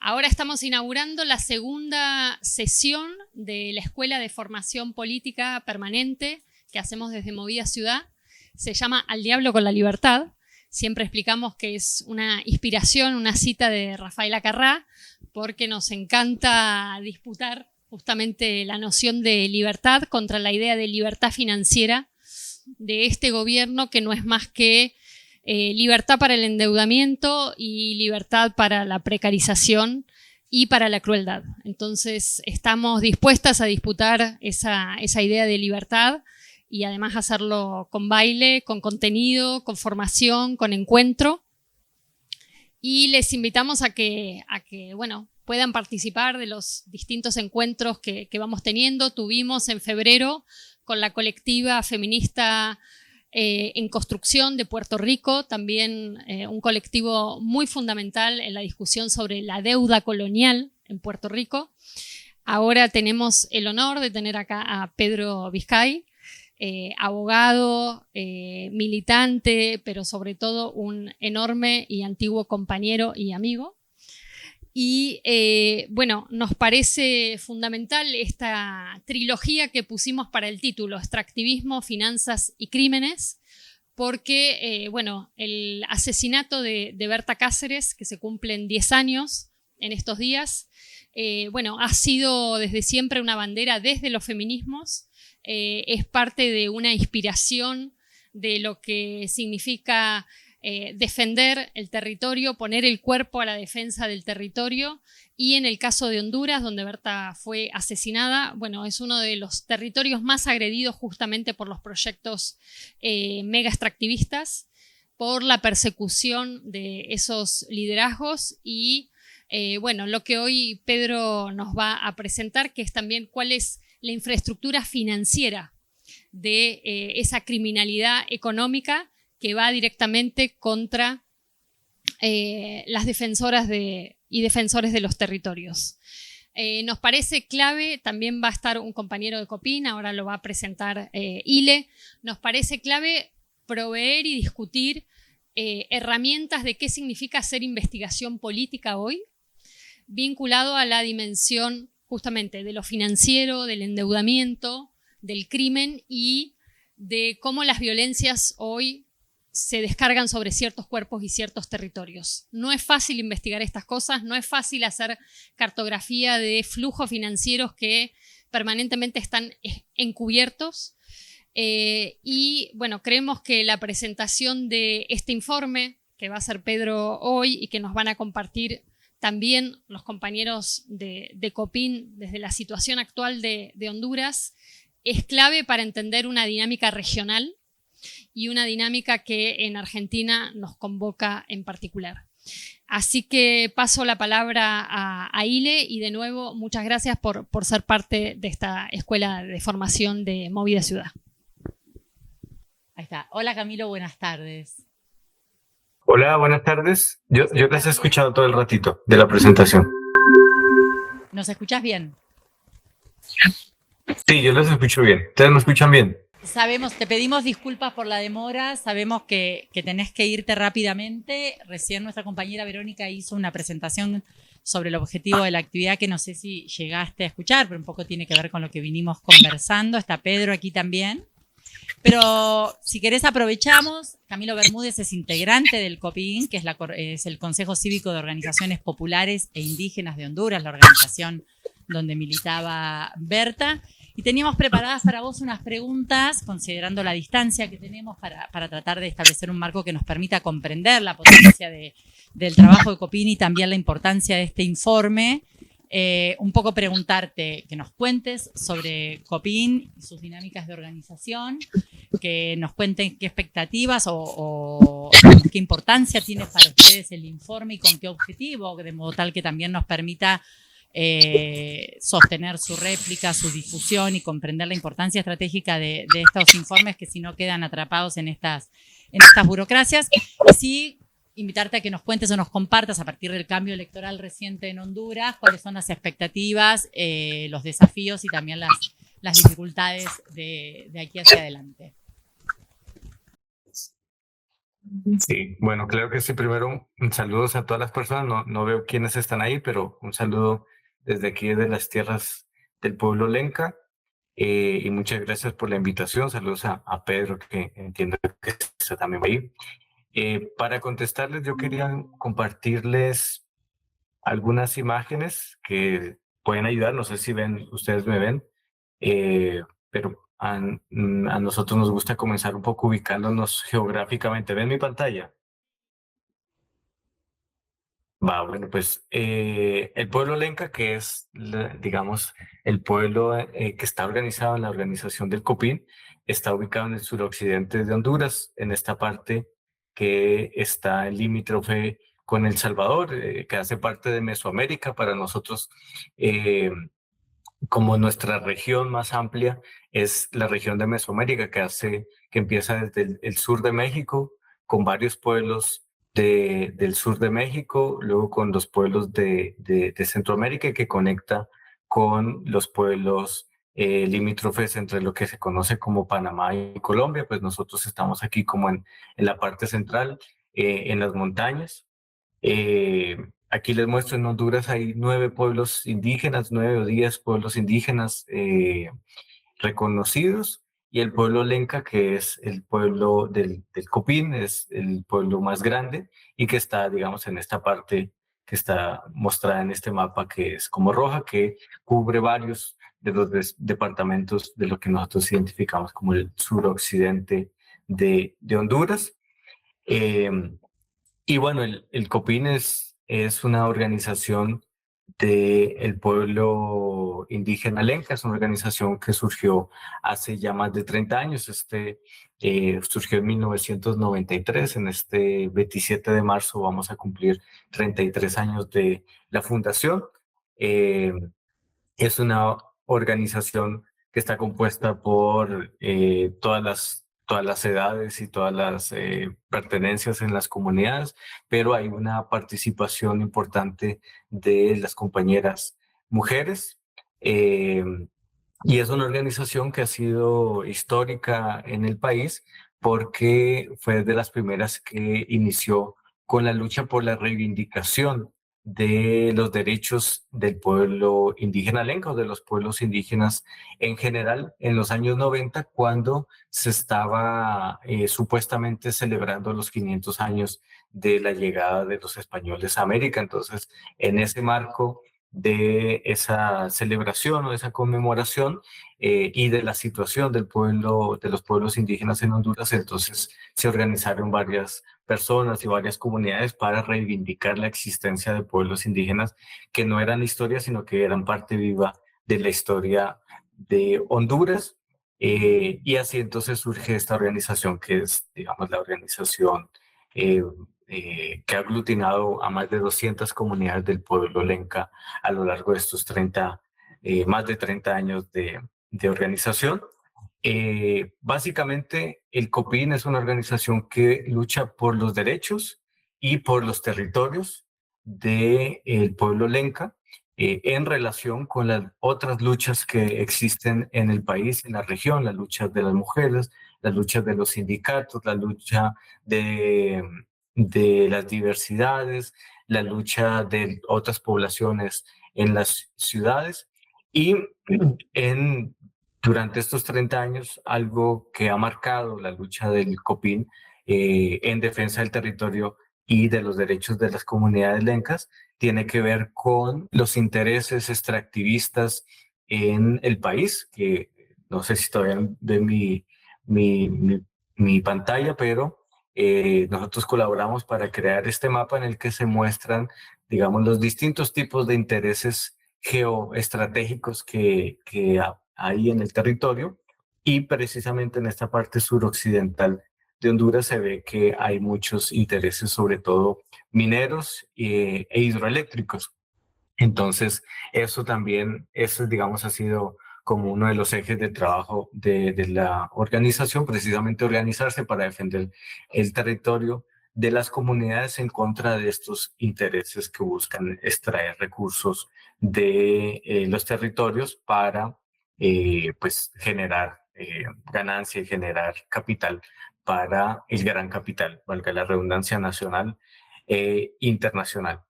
Ahora estamos inaugurando la segunda sesión de la Escuela de Formación Política Permanente que hacemos desde Movida Ciudad. Se llama Al Diablo con la Libertad. Siempre explicamos que es una inspiración, una cita de Rafael Acarrá, porque nos encanta disputar justamente la noción de libertad contra la idea de libertad financiera de este gobierno, que no es más que libertad para el endeudamiento y libertad para la precarización y para la crueldad. Entonces estamos dispuestas a disputar esa idea de libertad y además hacerlo con baile, con contenido, con formación, con encuentro. Y les invitamos a que bueno, puedan participar de los distintos encuentros que vamos teniendo. Tuvimos en febrero con la colectiva feminista en construcción de Puerto Rico, también un colectivo muy fundamental en la discusión sobre la deuda colonial en Puerto Rico. Ahora tenemos el honor de tener acá a Pedro Vizcay, abogado, militante, pero sobre todo un enorme y antiguo compañero y amigo. Y bueno, nos parece fundamental esta trilogía que pusimos para el título, Extractivismo, Finanzas y Crímenes, porque bueno, el asesinato de Berta Cáceres, que se cumplen 10 años en estos días, bueno, ha sido desde siempre una bandera desde los feminismos, es parte de una inspiración de lo que significa defender el territorio, poner el cuerpo a la defensa del territorio, y en el caso de Honduras, donde Berta fue asesinada, bueno, es uno de los territorios más agredidos justamente por los proyectos mega extractivistas, por la persecución de esos liderazgos y bueno, lo que hoy Pedro nos va a presentar, que es también cuál es la infraestructura financiera de esa criminalidad económica que va directamente contra las defensoras y defensores de los territorios. Nos parece clave, también va a estar un compañero de Copin, ahora lo va a presentar Ile, nos parece clave proveer y discutir herramientas de qué significa hacer investigación política hoy, vinculado a la dimensión justamente de lo financiero, del endeudamiento, del crimen y de cómo las violencias hoy se descargan sobre ciertos cuerpos y ciertos territorios. No es fácil investigar estas cosas, no es fácil hacer cartografía de flujos financieros que permanentemente están encubiertos. Y bueno, creemos que la presentación de este informe, que va a hacer Pedro hoy y que nos van a compartir también los compañeros de Copin desde la situación actual de Honduras, es clave para entender una dinámica regional y una dinámica que en Argentina nos convoca en particular. Así que paso la palabra a Ile y de nuevo muchas gracias por ser parte de esta escuela de formación de Movida Ciudad. Ahí está. Hola Camilo, buenas tardes. Hola, buenas tardes. Yo les he escuchado todo el ratito de la presentación. ¿Nos escuchás bien? Sí, yo los escucho bien. ¿Ustedes me escuchan bien? Sabemos, te pedimos disculpas por la demora, sabemos que tenés que irte rápidamente. Recién nuestra compañera Verónica hizo una presentación sobre el objetivo de la actividad que no sé si llegaste a escuchar, pero un poco tiene que ver con lo que vinimos conversando. Está Pedro aquí también. Pero si querés aprovechamos, Camilo Bermúdez es integrante del COPIN, que es el Consejo Cívico de Organizaciones Populares e Indígenas de Honduras, la organización donde militaba Berta. Y teníamos preparadas para vos unas preguntas, considerando la distancia que tenemos para tratar de establecer un marco que nos permita comprender la potencia del trabajo de Copin y también la importancia de este informe. Un poco preguntarte, que nos cuentes sobre Copin y sus dinámicas de organización, que nos cuenten qué expectativas o qué importancia tiene para ustedes el informe y con qué objetivo, de modo tal que también nos permita sostener su réplica, su difusión y comprender la importancia estratégica de estos informes que si no quedan atrapados en estas burocracias. Y sí, invitarte a que nos cuentes o nos compartas a partir del cambio electoral reciente en Honduras, cuáles son las expectativas, los desafíos y también las dificultades de aquí hacia adelante. Sí, bueno, claro que sí. Primero, un saludos a todas las personas. No veo quiénes están ahí, pero un saludo desde aquí, de las tierras del pueblo Lenca. Y muchas gracias por la invitación. Saludos a Pedro, que entiendo que está también ahí. Para contestarles, yo quería compartirles algunas imágenes que pueden ayudar. No sé si ven, ustedes me ven, pero a nosotros nos gusta comenzar un poco ubicándonos geográficamente. ¿Ven mi pantalla? Va, bueno, pues el pueblo Lenca, que es, digamos, el pueblo que está organizado en la organización del COPIN, está ubicado en el suroccidente de Honduras, en esta parte que está en limítrofe con El Salvador, que hace parte de Mesoamérica. Para nosotros, eh, como nuestra región más amplia es la región de Mesoamérica, que empieza desde el sur de México, con varios pueblos del sur de México, luego con los pueblos de Centroamérica, y que conecta con los pueblos limítrofes entre lo que se conoce como Panamá y Colombia. Pues nosotros estamos aquí como en la parte central, en las montañas. Aquí les muestro, en Honduras hay 9 pueblos indígenas, 9 o 10 pueblos indígenas reconocidos, y el pueblo Lenca, que es el pueblo del Copín, es el pueblo más grande y que está, digamos, en esta parte que está mostrada en este mapa, que es como roja, que cubre varios de los departamentos de lo que nosotros identificamos como el suroccidente de Honduras. Eh, y bueno, el COPIN es una organización del pueblo indígena Lenca. Es una organización que surgió hace ya más de 30 años. Surgió en 1993. En este 27 de marzo vamos a cumplir 33 años de la fundación. Eh, es una organización que está compuesta por todas las edades y todas las pertenencias en las comunidades, pero hay una participación importante de las compañeras mujeres. eh, y es una organización que ha sido histórica en el país, porque fue de las primeras que inició con la lucha por la reivindicación de los derechos del pueblo indígena lenca, o de los pueblos indígenas en general, en los años 90, cuando se estaba supuestamente celebrando los 500 años de la llegada de los españoles a América. Entonces, en ese marco de esa celebración o de esa conmemoración, y de la situación del pueblo, de los pueblos indígenas en Honduras, entonces se organizaron varias personas y varias comunidades para reivindicar la existencia de pueblos indígenas que no eran historia, sino que eran parte viva de la historia de Honduras. Y así entonces surge esta organización, que es, digamos, la organización eh, que ha aglutinado a más de 200 comunidades del pueblo lenca a lo largo de estos más de 30 años de organización. Básicamente, el COPIN es una organización que lucha por los derechos y por los territorios del pueblo lenca, en relación con las otras luchas que existen en el país, en la región, las luchas de las mujeres, las luchas de los sindicatos, la lucha de, de las diversidades, la lucha de otras poblaciones en las ciudades. Y en durante estos 30 años, algo que ha marcado la lucha del COPIN en defensa del territorio y de los derechos de las comunidades lencas tiene que ver con los intereses extractivistas en el país, que no sé si todavía ven mi, mi, mi pantalla, pero nosotros colaboramos para crear este mapa en el que se muestran, digamos, los distintos tipos de intereses geoestratégicos que hay en el territorio, y precisamente en esta parte suroccidental de Honduras se ve que hay muchos intereses, sobre todo mineros e hidroeléctricos. Entonces, eso también, eso digamos ha sido como uno de los ejes de trabajo de la organización, precisamente organizarse para defender el territorio de las comunidades en contra de estos intereses que buscan extraer recursos de los territorios para pues generar ganancia y generar capital para el gran capital, valga la redundancia, nacional e internacional.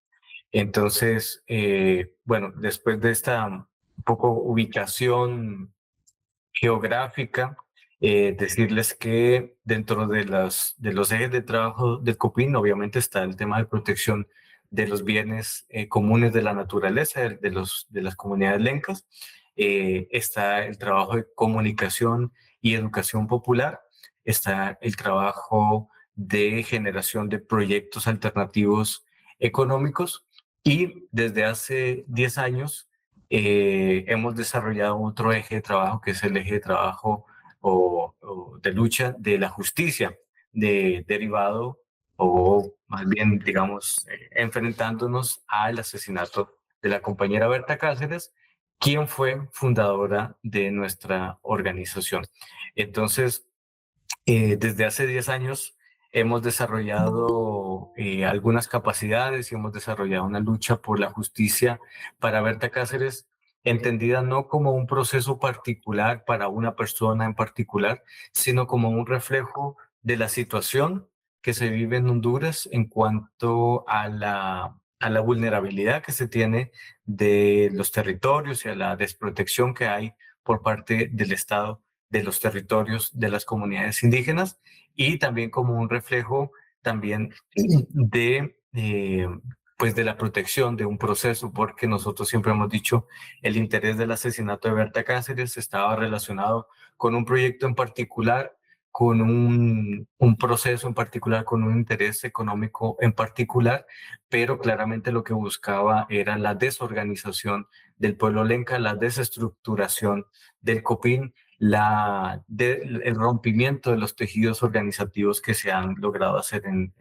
Entonces, bueno, después de esta un poco ubicación geográfica, decirles que dentro de los ejes de trabajo del COPIN, obviamente está el tema de protección de los bienes comunes de la naturaleza, de las comunidades lencas. Está el trabajo de comunicación y educación popular. Está el trabajo de generación de proyectos alternativos económicos. Y desde hace 10 años hemos desarrollado otro eje de trabajo que es el eje de trabajo o de lucha de la justicia, derivado o más bien, digamos, enfrentándonos al asesinato de la compañera Berta Cáceres, quien fue fundadora de nuestra organización. Entonces, desde hace 10 años hemos desarrollado algunas capacidades y hemos desarrollado una lucha por la justicia para Berta Cáceres, entendida no como un proceso particular para una persona en particular, sino como un reflejo de la situación que se vive en Honduras en cuanto a la vulnerabilidad que se tiene de los territorios y a la desprotección que hay por parte del Estado de los territorios de las comunidades indígenas y también como un reflejo también de, pues de la protección de un proceso, porque nosotros siempre hemos dicho el interés del asesinato de Berta Cáceres estaba relacionado con un proyecto en particular, con un proceso en particular, con un interés económico en particular, pero claramente lo que buscaba era la desorganización del pueblo lenca, la desestructuración del COPIN, el rompimiento de los tejidos organizativos que se han logrado hacer en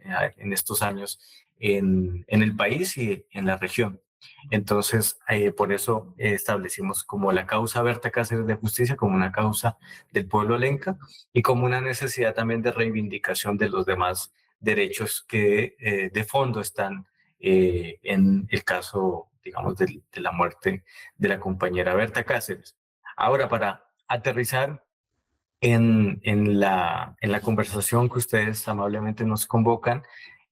estos años en el país y en la región. Entonces, por eso establecimos como la causa Berta Cáceres de Justicia como una causa del pueblo lenca y como una necesidad también de reivindicación de los demás derechos que de fondo están en el caso, digamos, de la muerte de la compañera Berta Cáceres. Ahora, para aterrizar en la conversación que ustedes amablemente nos convocan,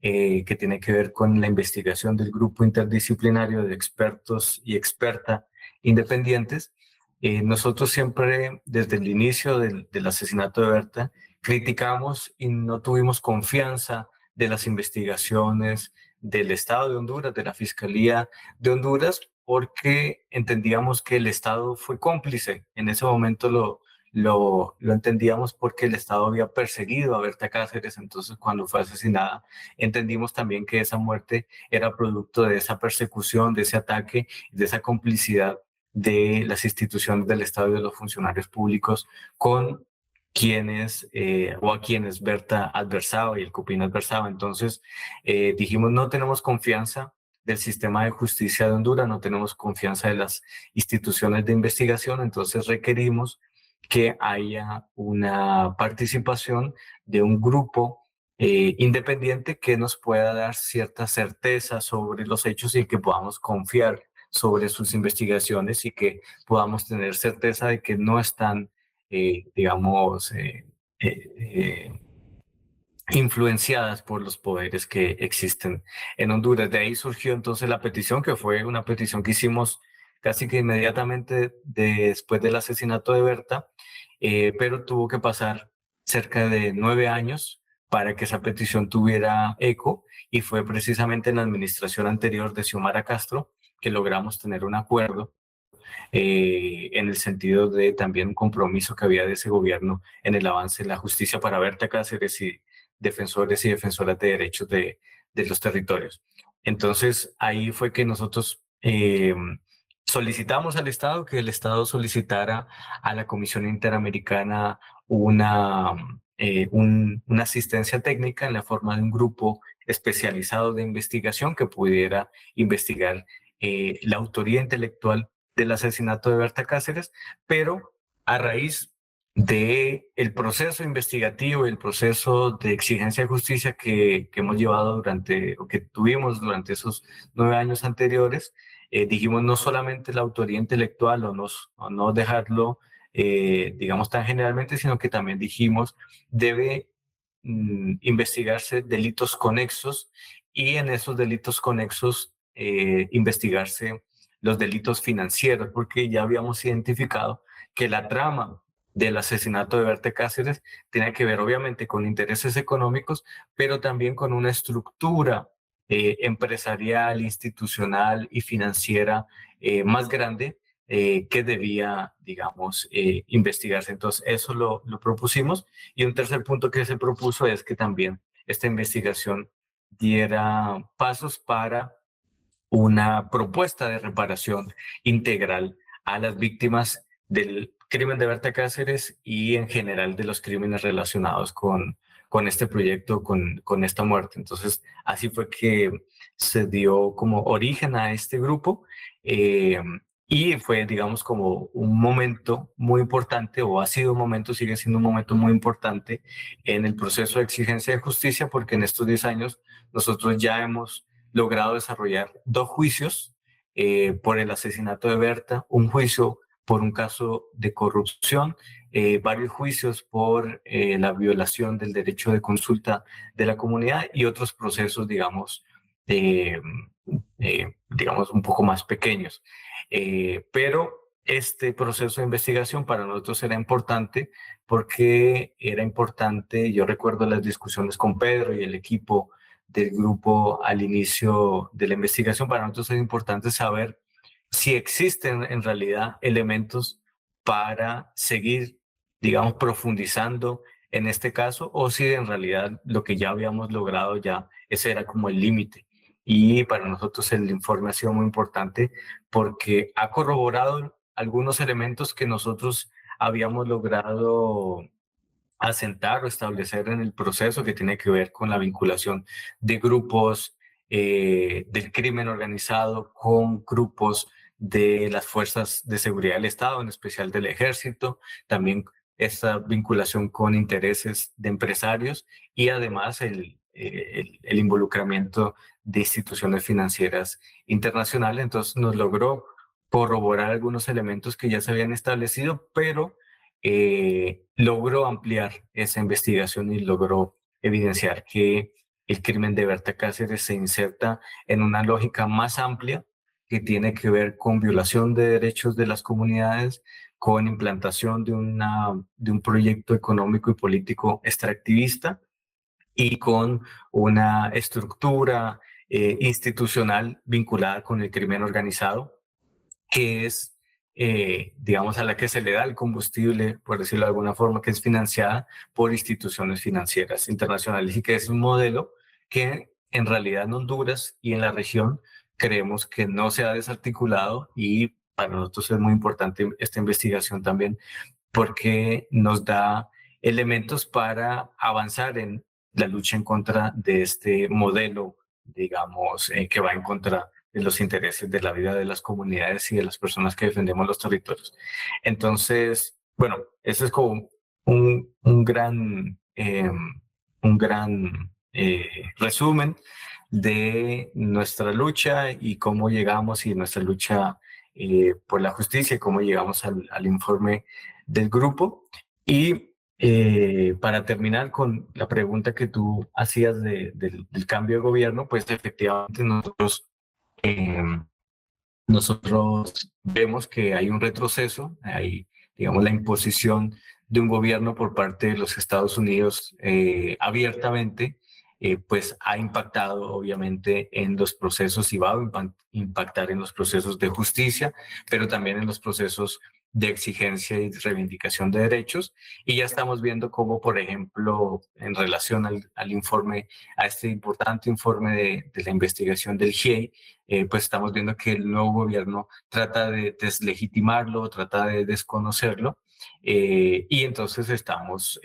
que tiene que ver con la investigación del grupo interdisciplinario de expertos y experta independientes. Nosotros siempre, desde el inicio del asesinato de Berta, criticamos y no tuvimos confianza de las investigaciones del Estado de Honduras, de la Fiscalía de Honduras, porque entendíamos que el Estado fue cómplice. En ese momento lo entendíamos porque el Estado había perseguido a Berta Cáceres, entonces cuando fue asesinada entendimos también que esa muerte era producto de esa persecución, de ese ataque, de esa complicidad de las instituciones del Estado y de los funcionarios públicos con quienes o a quienes Berta adversaba y el COPIN adversaba. Entonces dijimos no tenemos confianza del sistema de justicia de Honduras, no tenemos confianza de las instituciones de investigación, entonces requerimos que haya una participación de un grupo independiente que nos pueda dar cierta certeza sobre los hechos y que podamos confiar sobre sus investigaciones y que podamos tener certeza de que no están, digamos, eh, influenciadas por los poderes que existen en Honduras. De ahí surgió entonces la petición, que fue una petición que hicimos casi que inmediatamente después del asesinato de Berta, pero tuvo que pasar cerca de 9 años para que esa petición tuviera eco y fue precisamente en la administración anterior de Xiomara Castro que logramos tener un acuerdo en el sentido de también un compromiso que había de ese gobierno en el avance de la justicia para Berta Cáceres y defensores y defensoras de derechos de los territorios. Entonces, ahí fue que nosotros solicitamos al Estado que el Estado solicitara a la Comisión Interamericana una asistencia técnica en la forma de un grupo especializado de investigación que pudiera investigar la autoría intelectual del asesinato de Berta Cáceres, pero a raíz de el proceso investigativo y el proceso de exigencia de justicia que hemos llevado durante, o que tuvimos durante esos 9 años anteriores, dijimos no solamente la autoría intelectual o no dejarlo, digamos, tan generalmente, sino que también dijimos debe investigarse delitos conexos y en esos delitos conexos investigarse los delitos financieros, porque ya habíamos identificado que la trama del asesinato de Berta Cáceres tiene que ver obviamente con intereses económicos, pero también con una estructura empresarial, institucional y financiera más grande que debía, digamos, investigarse. Entonces, eso lo propusimos. Y un tercer punto que se propuso es que también esta investigación diera pasos para una propuesta de reparación integral a las víctimas del crimen de Berta Cáceres y en general de los crímenes relacionados con este proyecto, con esta muerte. Entonces, así fue que se dio como origen a este grupo y fue, digamos, como un momento muy importante, o ha sido un momento, sigue siendo un momento muy importante en el proceso de exigencia de justicia, porque en estos 10 años nosotros ya hemos logrado desarrollar 2 juicios por el asesinato de Berta, un juicio por un caso de corrupción, varios juicios por la violación del derecho de consulta de la comunidad y otros procesos, digamos, digamos un poco más pequeños. Pero este proceso de investigación para nosotros era importante porque era importante, yo recuerdo las discusiones con Pedro y el equipo del grupo al inicio de la investigación, para nosotros es importante saber si existen en realidad elementos para seguir, digamos, profundizando en este caso, o si en realidad lo que ya habíamos logrado ya, ese era como el límite. Y para nosotros el informe ha sido muy importante porque ha corroborado algunos elementos que nosotros habíamos logrado asentar o establecer en el proceso, que tiene que ver con la vinculación de grupos del crimen organizado con grupos de las fuerzas de seguridad del Estado, en especial del Ejército, también esta vinculación con intereses de empresarios y además el involucramiento de instituciones financieras internacionales. Entonces nos logró corroborar algunos elementos que ya se habían establecido, pero logró ampliar esa investigación y logró evidenciar que el crimen de Berta Cáceres se inserta en una lógica más amplia que tiene que ver con violación de derechos de las comunidades, con implantación de un proyecto económico y político extractivista y con una estructura institucional vinculada con el crimen organizado, que es, digamos, a la que se le da el combustible, por decirlo de alguna forma, que es financiada por instituciones financieras internacionales y que es un modelo que en realidad en Honduras y en la región creemos que no se ha desarticulado, y para nosotros es muy importante esta investigación también porque nos da elementos para avanzar en la lucha en contra de este modelo, digamos, que va en contra de los intereses de la vida de las comunidades y de las personas que defendemos los territorios. Entonces, bueno, eso es como un gran resumen de nuestra lucha y cómo llegamos, y nuestra lucha por la justicia y cómo llegamos al informe del grupo. Y para terminar con la pregunta que tú hacías del cambio de gobierno, pues efectivamente eh, nosotros vemos que hay un retroceso, hay, digamos, la imposición de un gobierno por parte de los Estados Unidos abiertamente, pues ha impactado obviamente en los procesos y va a impactar en los procesos de justicia, pero también en los procesos de exigencia y reivindicación de derechos. Y ya estamos viendo cómo, por ejemplo, en relación al informe, a este importante informe de la investigación del GIEI, pues estamos viendo que el nuevo gobierno trata de deslegitimarlo, trata de desconocerlo, y entonces estamos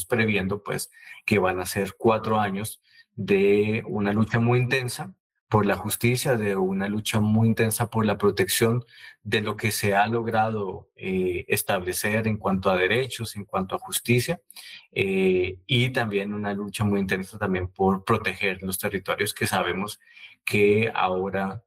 previendo pues que van a ser 4 años de una lucha muy intensa por la justicia, de una lucha muy intensa por la protección de lo que se ha logrado establecer en cuanto a derechos, en cuanto a justicia, y también una lucha muy intensa también por proteger los territorios que sabemos que ahora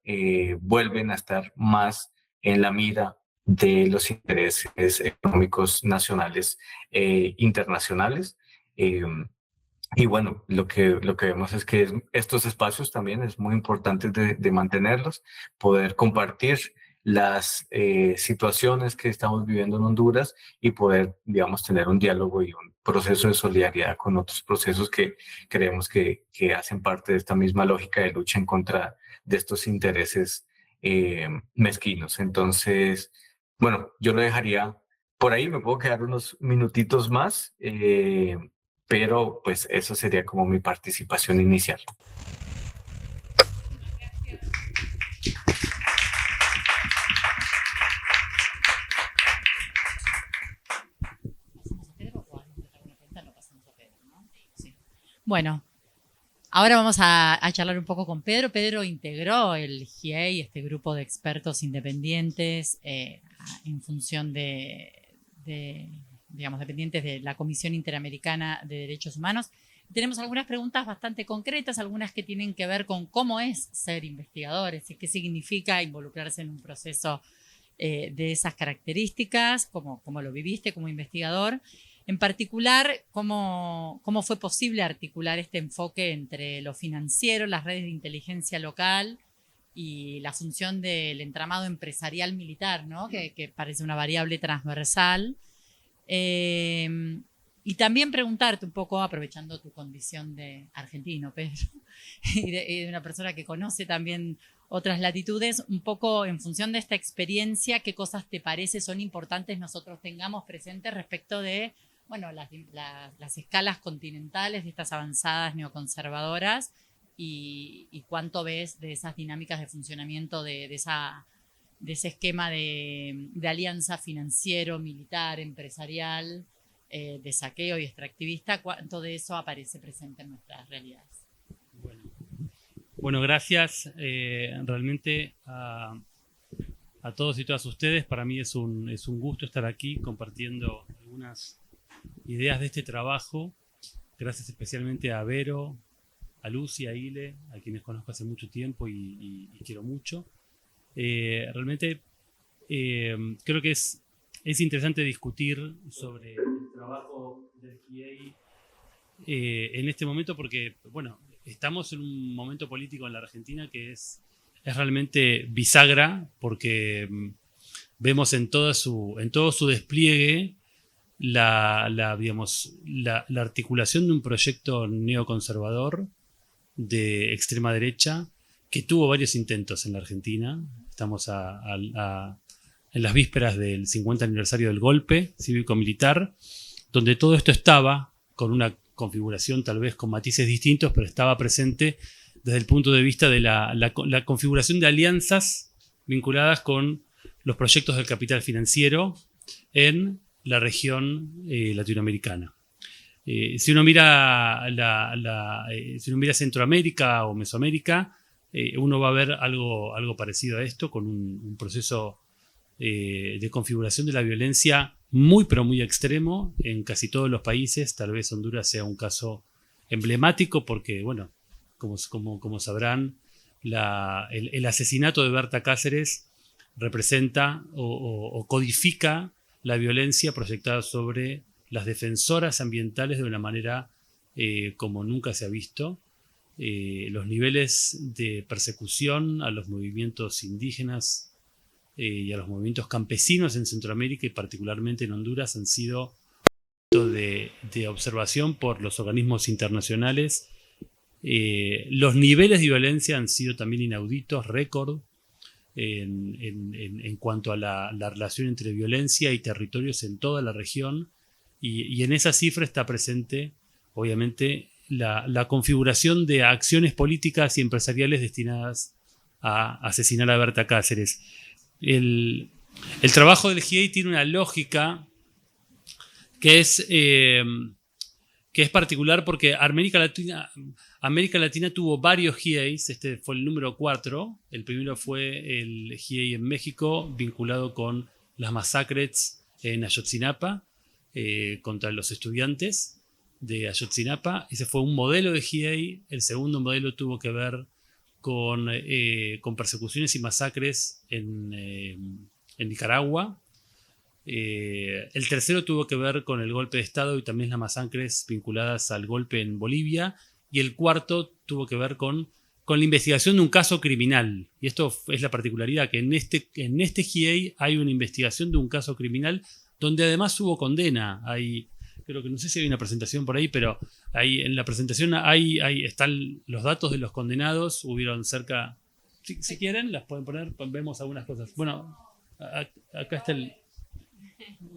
vuelven a estar más en la mira de los intereses económicos nacionales e internacionales. Y bueno, lo que vemos es que estos espacios también es muy importante de mantenerlos, poder compartir las situaciones que estamos viviendo en Honduras y poder, digamos, tener un diálogo y un proceso de solidaridad con otros procesos que creemos que hacen parte de esta misma lógica de lucha en contra de estos intereses mezquinos. Entonces, bueno, yo lo dejaría por ahí, me puedo quedar unos minutitos más. Pero pues eso sería como mi participación inicial. Bueno, ahora vamos a charlar un poco con Pedro. Pedro integró el GIEI, este grupo de expertos independientes, en función digamos, dependientes de la Comisión Interamericana de Derechos Humanos. Tenemos algunas preguntas bastante concretas, algunas que tienen que ver con cómo es ser investigadores y qué significa involucrarse en un proceso de esas características, cómo lo viviste como investigador. En particular, cómo fue posible articular este enfoque entre lo financiero, las redes de inteligencia local y la función del entramado empresarial militar, ¿no? que parece una variable transversal. Y también preguntarte un poco, aprovechando tu condición de argentino, Pedro, y de una persona que conoce también otras latitudes, un poco en función de esta experiencia, ¿qué cosas te parece son importantes nosotros tengamos presentes respecto de, bueno, las escalas continentales de estas avanzadas neoconservadoras y cuánto ves de esas dinámicas de funcionamiento de ese esquema de alianza financiero, militar, empresarial, de saqueo y extractivista, cuánto de eso aparece presente en nuestras realidades? Bueno, gracias realmente a todos y todas ustedes. Para mí es un gusto estar aquí compartiendo algunas ideas de este trabajo. Gracias especialmente a Vero, a Lucy, a Ile, a quienes conozco hace mucho tiempo y quiero mucho. Realmente creo que es interesante discutir sobre el trabajo del GIEI en este momento porque, bueno, estamos en un momento político en la Argentina que es realmente bisagra porque vemos en todo su despliegue la articulación de un proyecto neoconservador de extrema derecha que tuvo varios intentos en la Argentina. Estamos en las vísperas del 50 aniversario del golpe cívico-militar, donde todo esto estaba con una configuración tal vez con matices distintos, pero estaba presente desde el punto de vista de la configuración de alianzas vinculadas con los proyectos del capital financiero en la región latinoamericana. Si uno mira Centroamérica o Mesoamérica, uno va a ver algo parecido a esto, con un proceso de configuración de la violencia muy pero muy extremo en casi todos los países. Tal vez Honduras sea un caso emblemático porque, bueno, como sabrán, el asesinato de Berta Cáceres representa o codifica la violencia proyectada sobre las defensoras ambientales de una manera como nunca se ha visto. Los niveles de persecución a los movimientos indígenas y a los movimientos campesinos en Centroamérica y particularmente en Honduras han sido de observación por los organismos internacionales. Los niveles de violencia han sido también inauditos, récord, en cuanto a la relación entre violencia y territorios en toda la región, y en esa cifra está presente, obviamente, la configuración de acciones políticas y empresariales destinadas a asesinar a Berta Cáceres. El trabajo del GIEI tiene una lógica que es particular porque América Latina tuvo varios GIEIs. Este fue el número 4. El primero fue el GIEI en México, vinculado con las masacres en Ayotzinapa contra los estudiantes de Ayotzinapa. Ese fue un modelo de GIEI. El segundo modelo tuvo que ver con persecuciones y masacres en Nicaragua. El tercero tuvo que ver con el golpe de Estado y también las masacres vinculadas al golpe en Bolivia. Y el cuarto tuvo que ver con la investigación de un caso criminal. Y esto es la particularidad, que en este GIEI hay una investigación de un caso criminal donde además hubo condena. Creo que no sé si hay una presentación por ahí, pero en la presentación están los datos de los condenados. Hubieron cerca, si quieren, las pueden poner, vemos algunas cosas. Bueno, acá está el...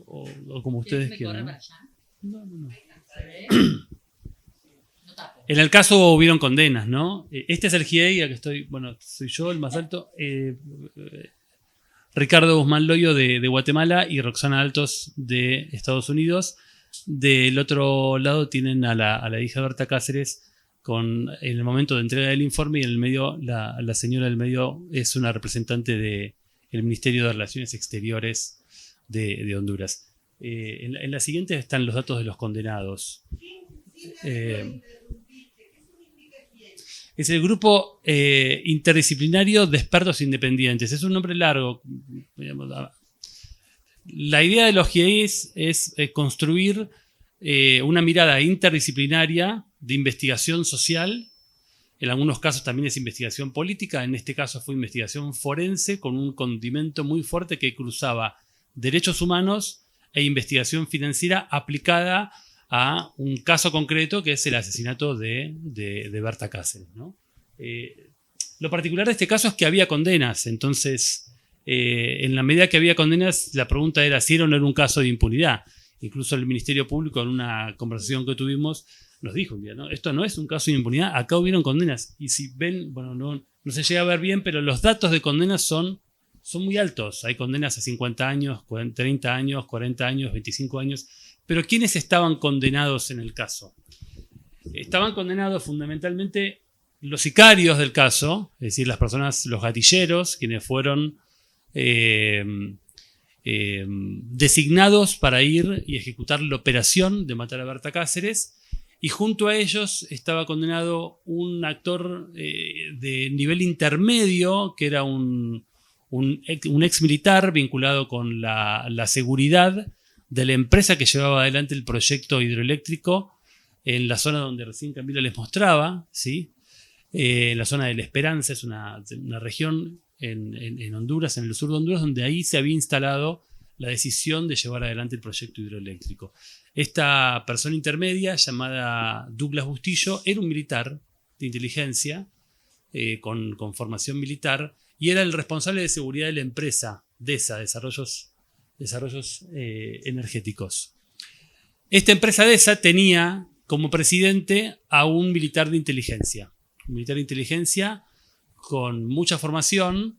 O como ustedes quieran. No. En el caso hubieron condenas, ¿no? Este es el GIEI, aquí estoy, bueno, soy yo el más alto. Ricardo Guzmán Loyo de Guatemala y Roxana Altos de Estados Unidos. Del otro lado tienen a la hija de Berta Cáceres en el momento de entrega del informe, y en el medio, la señora del medio es una representante del Ministerio de Relaciones Exteriores de Honduras. En la siguiente están los datos de los condenados. Es el grupo interdisciplinario de expertos independientes. Es un nombre largo. La idea de los GIEIs es construir una mirada interdisciplinaria de investigación social. En algunos casos también es investigación política. En este caso fue investigación forense con un condimento muy fuerte que cruzaba derechos humanos e investigación financiera aplicada a un caso concreto que es el asesinato de Berta Cáceres, ¿no? Lo particular de este caso es que había condenas. Entonces, en la medida que había condenas, la pregunta era si era o no era un caso de impunidad. Incluso el Ministerio Público, en una conversación que tuvimos, nos dijo un día, ¿no? Esto no es un caso de impunidad, acá hubieron condenas. Y si ven, bueno, no se llega a ver bien, pero los datos de condenas son muy altos. Hay condenas a 50 años, 30 años, 40 años, 25 años. Pero ¿quiénes estaban condenados en el caso? Estaban condenados fundamentalmente los sicarios del caso, es decir, las personas, los gatilleros, quienes fueron designados para ir y ejecutar la operación de matar a Berta Cáceres, y junto a ellos estaba condenado un actor de nivel intermedio, que era un ex militar vinculado con la seguridad de la empresa que llevaba adelante el proyecto hidroeléctrico en la zona donde recién Camila les mostraba, ¿sí? En la zona de La Esperanza, es una región en Honduras, en el sur de Honduras, donde ahí se había instalado la decisión de llevar adelante el proyecto hidroeléctrico. Esta persona intermedia, llamada Douglas Bustillo, era un militar de inteligencia con formación militar, y era el responsable de seguridad de la empresa DESA, Desarrollos Energéticos. Esta empresa DESA tenía como presidente a un militar de inteligencia. Un militar de inteligencia con mucha formación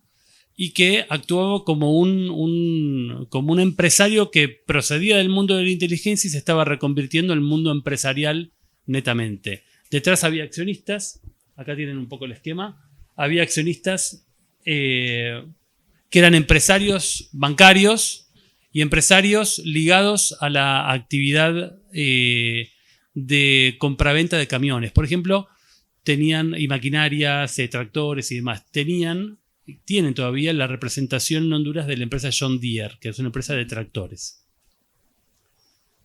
y que actuaba como un empresario que procedía del mundo de la inteligencia y se estaba reconvirtiendo en el mundo empresarial netamente. Detrás había accionistas, acá tienen un poco el esquema, había accionistas que eran empresarios bancarios y empresarios ligados a la actividad de compraventa de camiones. Por ejemplo, tenían y maquinarias, tractores y demás. Tienen todavía la representación en Honduras de la empresa John Deere, que es una empresa de tractores.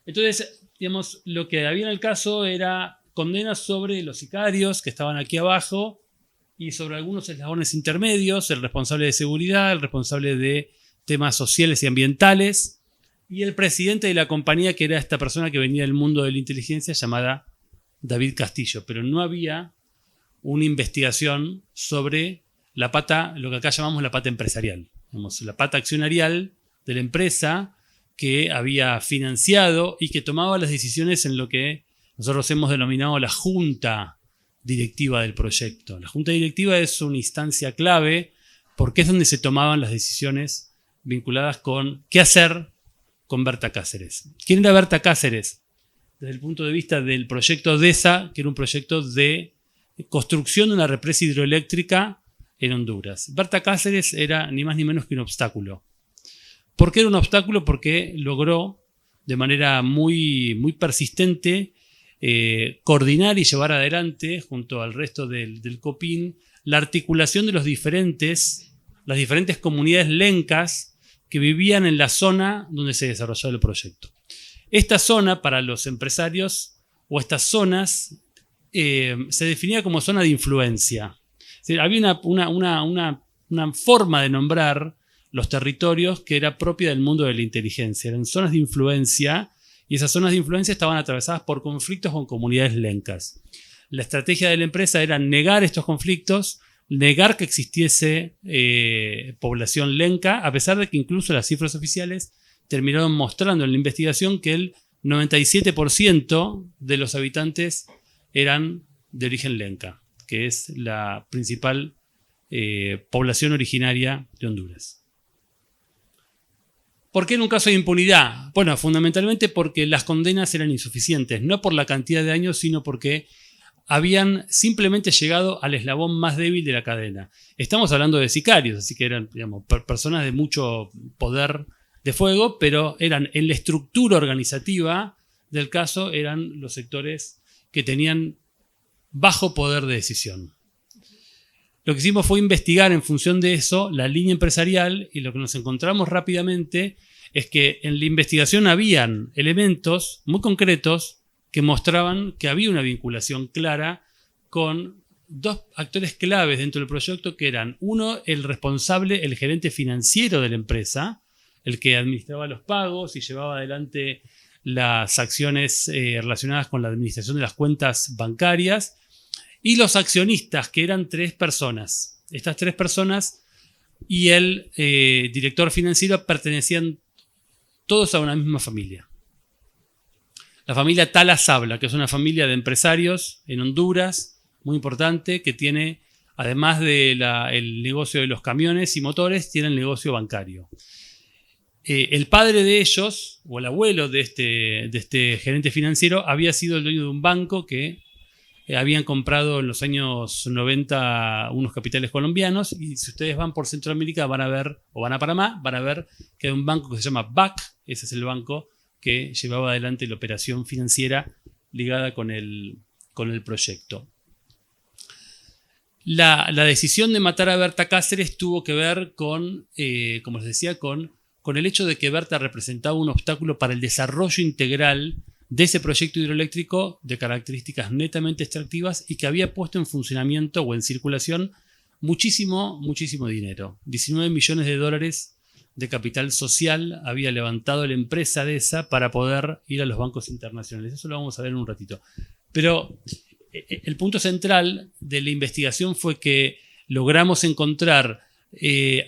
Entonces, digamos, lo que había en el caso era condenas sobre los sicarios que estaban aquí abajo y sobre algunos eslabones intermedios, el responsable de seguridad, el responsable de temas sociales y ambientales, y el presidente de la compañía, que era esta persona que venía del mundo de la inteligencia llamada David Castillo. Pero no había una investigación sobre la pata, lo que acá llamamos la pata empresarial, digamos, la pata accionarial de la empresa que había financiado y que tomaba las decisiones en lo que nosotros hemos denominado la junta directiva del proyecto. La junta directiva es una instancia clave porque es donde se tomaban las decisiones vinculadas con qué hacer con Berta Cáceres. ¿Quién era Berta Cáceres? Desde el punto de vista del proyecto DESA, que era un proyecto de construcción de una represa hidroeléctrica en Honduras. Berta Cáceres era ni más ni menos que un obstáculo. ¿Por qué era un obstáculo? Porque logró de manera muy, muy persistente coordinar y llevar adelante, junto al resto del COPIN, la articulación de las diferentes comunidades lencas que vivían en la zona donde se desarrollaba el proyecto. Esta zona para los empresarios, o estas zonas, se definía como zona de influencia. Es decir, había una forma de nombrar los territorios que era propia del mundo de la inteligencia. Eran zonas de influencia, y esas zonas de influencia estaban atravesadas por conflictos con comunidades lencas. La estrategia de la empresa era negar estos conflictos, negar que existiese población lenca, a pesar de que incluso las cifras oficiales terminaron mostrando en la investigación que el 97% de los habitantes eran de origen lenca, que es la principal población originaria de Honduras. ¿Por qué en un caso de impunidad? Bueno, fundamentalmente porque las condenas eran insuficientes, no por la cantidad de años, sino porque habían simplemente llegado al eslabón más débil de la cadena. Estamos hablando de sicarios, así que eran, digamos, personas de mucho poder de fuego, pero eran en la estructura organizativa del caso, eran los sectores que tenían bajo poder de decisión. Lo que hicimos fue investigar en función de eso la línea empresarial, y lo que nos encontramos rápidamente es que en la investigación habían elementos muy concretos que mostraban que había una vinculación clara con dos actores claves dentro del proyecto, que eran, uno, el responsable, el gerente financiero de la empresa, el que administraba los pagos y llevaba adelante las acciones relacionadas con la administración de las cuentas bancarias, y los accionistas, que eran 3 personas. Estas 3 personas y el director financiero pertenecían todos a una misma familia. La familia Tala Sabla, que es una familia de empresarios en Honduras, muy importante, que tiene, además del negocio de los camiones y motores, tiene el negocio bancario. El padre de ellos, o el abuelo de este gerente financiero, había sido el dueño de un banco que habían comprado en los años 90 unos capitales colombianos, y si ustedes van por Centroamérica van a ver, o van a Panamá, van a ver que hay un banco que se llama BAC, ese es el banco que llevaba adelante la operación financiera ligada con el proyecto. La decisión de matar a Berta Cáceres tuvo que ver con, como les decía, con el hecho de que Berta representaba un obstáculo para el desarrollo integral de ese proyecto hidroeléctrico de características netamente extractivas, y que había puesto en funcionamiento o en circulación muchísimo dinero. 19 millones de dólares de capital social había levantado la empresa de esa para poder ir a los bancos internacionales. Eso lo vamos a ver en un ratito. Pero el punto central de la investigación fue que logramos encontrar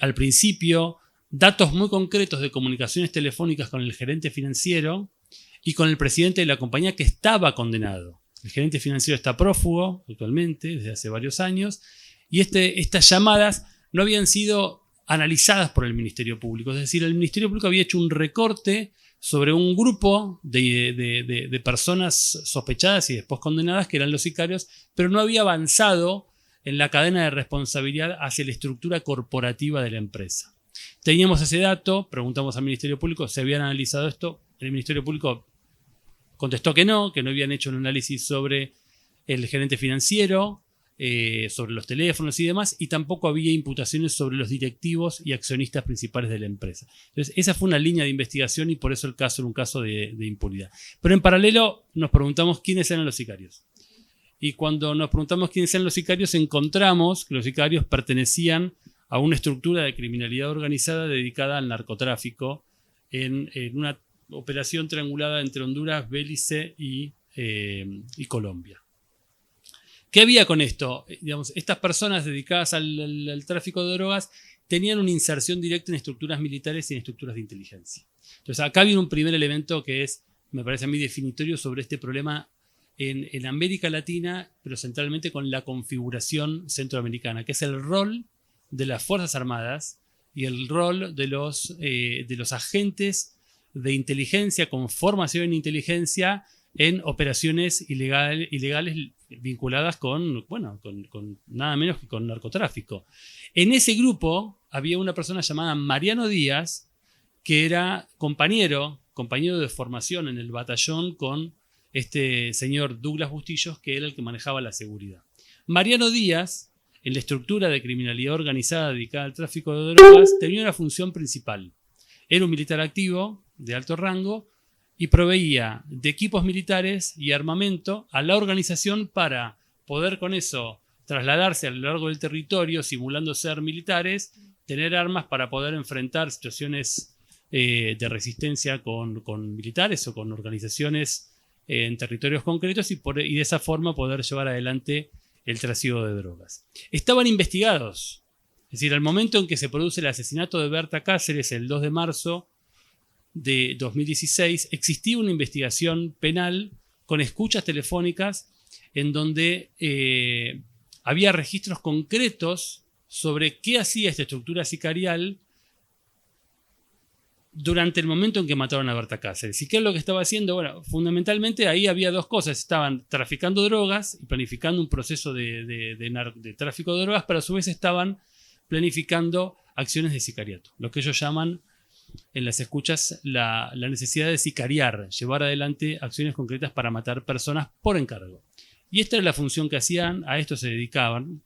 al principio datos muy concretos de comunicaciones telefónicas con el gerente financiero y con el presidente de la compañía, que estaba condenado. El gerente financiero está prófugo actualmente, desde hace varios años, y estas llamadas no habían sido analizadas por el Ministerio Público. Es decir, el Ministerio Público había hecho un recorte sobre un grupo de personas sospechadas y después condenadas, que eran los sicarios, pero no había avanzado en la cadena de responsabilidad hacia la estructura corporativa de la empresa. Teníamos ese dato, preguntamos al Ministerio Público si habían analizado esto. El Ministerio Público contestó que no habían hecho un análisis sobre el gerente financiero, sobre los teléfonos y demás, y tampoco había imputaciones sobre los directivos y accionistas principales de la empresa. Entonces, esa fue una línea de investigación, y por eso el caso era un caso de impunidad. Pero en paralelo nos preguntamos quiénes eran los sicarios. Y cuando nos preguntamos quiénes eran los sicarios, encontramos que los sicarios pertenecían a una estructura de criminalidad organizada dedicada al narcotráfico en una operación triangulada entre Honduras, Belice y Colombia. ¿Qué había con esto? Digamos, estas personas dedicadas al tráfico de drogas tenían una inserción directa en estructuras militares y en estructuras de inteligencia. Entonces, acá viene un primer elemento que es, me parece a mí, definitorio sobre este problema en América Latina, pero centralmente con la configuración centroamericana, que es el rol de las Fuerzas Armadas y el rol de los agentes de inteligencia con formación en inteligencia en operaciones ilegales vinculadas con nada menos que con narcotráfico. En ese grupo había una persona llamada Mariano Díaz, que era compañero de formación en el batallón con este señor Douglas Bustillos, que era el que manejaba la seguridad. Mariano Díaz, en la estructura de criminalidad organizada dedicada al tráfico de drogas, tenía una función principal. era un militar activo de alto rango y proveía de equipos militares y armamento a la organización para poder con eso trasladarse a lo largo del territorio simulando ser militares, tener armas para poder enfrentar situaciones de resistencia con militares o con organizaciones en territorios concretos y de esa forma poder llevar adelante el trasiego de drogas. Estaban investigados, es decir, al momento en que se produce el asesinato de Berta Cáceres el 2 de marzo de 2016, existía una investigación penal con escuchas telefónicas en donde había registros concretos sobre qué hacía esta estructura sicarial durante el momento en que mataron a Berta Cáceres. ¿Y qué es lo que estaba haciendo? Bueno, fundamentalmente ahí había dos cosas. Estaban traficando drogas y planificando un proceso de tráfico de drogas, pero a su vez estaban planificando acciones de sicariato. Lo que ellos llaman en las escuchas la necesidad de sicariar, llevar adelante acciones concretas para matar personas por encargo. Y esta era la función que hacían, a esto se dedicaban.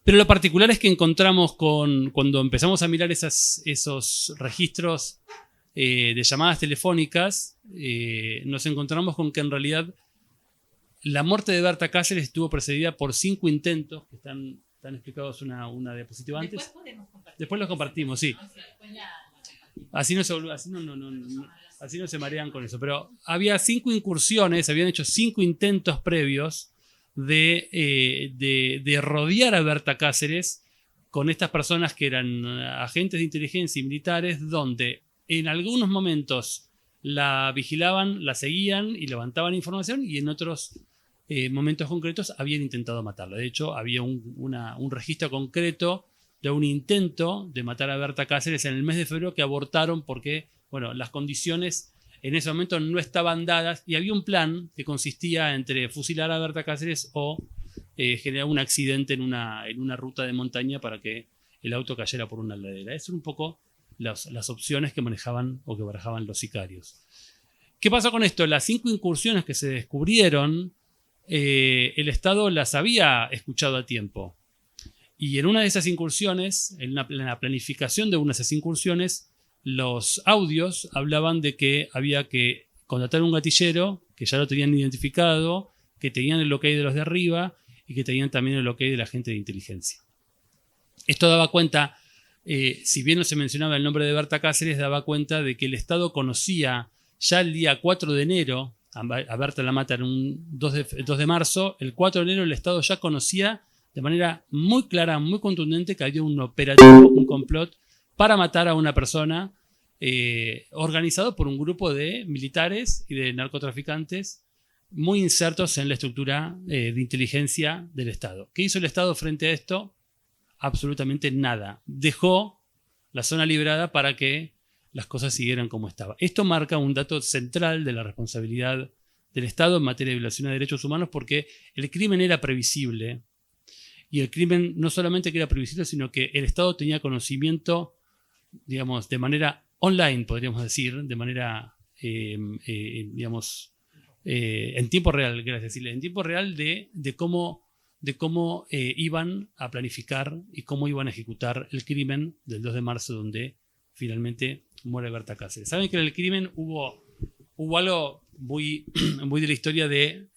Pero lo particular es que encontramos cuando empezamos a mirar esos registros de llamadas telefónicas, nos encontramos con que en realidad la muerte de Berta Cáceres estuvo precedida por 5 intentos, que están explicados una diapositiva antes. Después los compartimos, sí. Así no se marean con eso. Pero había 5 incursiones, habían hecho 5 intentos previos de rodear a Berta Cáceres con estas personas que eran agentes de inteligencia y militares, donde en algunos momentos la vigilaban, la seguían y levantaban información, y en otros momentos concretos habían intentado matarla. De hecho, había un registro concreto de un intento de matar a Berta Cáceres en el mes de febrero que abortaron porque, bueno, las condiciones en ese momento no estaban dadas y había un plan que consistía entre fusilar a Berta Cáceres o generar un accidente en una ruta de montaña para que el auto cayera por una ladera. Esas eran un poco las opciones que manejaban o que barajaban los sicarios. ¿Qué pasó con esto? Las 5 incursiones que se descubrieron, el Estado las había escuchado a tiempo. Y en una de esas incursiones, en la planificación de una de esas incursiones, los audios hablaban de que había que contratar un gatillero, que ya lo tenían identificado, que tenían el ok de los de arriba y que tenían también el ok de la gente de inteligencia. Esto daba cuenta, si bien no se mencionaba el nombre de Berta Cáceres, daba cuenta de que el Estado conocía ya el día 4 de enero, a Berta la matan un 2 de marzo, el 4 de enero el Estado ya conocía de manera muy clara, muy contundente, que había un operativo, un complot para matar a una persona organizado por un grupo de militares y de narcotraficantes muy insertos en la estructura de inteligencia del Estado. ¿Qué hizo el Estado frente a esto? Absolutamente nada. Dejó la zona liberada para que las cosas siguieran como estaba. Esto marca un dato central de la responsabilidad del Estado en materia de violación de derechos humanos, porque el crimen era previsible. Y el crimen no solamente que era previsible, sino que el Estado tenía conocimiento, digamos, de manera online, podríamos decir, de manera, digamos, en tiempo real, gracias, en tiempo real de cómo iban a planificar y cómo iban a ejecutar el crimen del 2 de marzo, donde finalmente muere Berta Cáceres. Saben que en el crimen hubo algo muy, muy de la historia de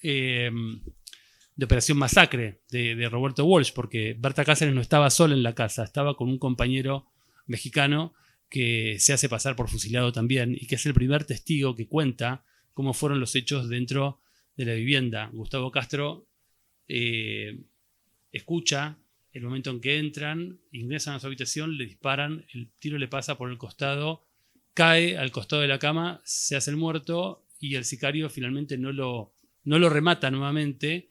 Operación Masacre de Roberto Walsh, porque Berta Cáceres no estaba sola en la casa, estaba con un compañero mexicano que se hace pasar por fusilado también y que es el primer testigo que cuenta cómo fueron los hechos dentro de la vivienda. Gustavo Castro escucha el momento en que entran, ingresan a su habitación, le disparan, el tiro le pasa por el costado, cae al costado de la cama, se hace el muerto y el sicario finalmente no lo remata nuevamente.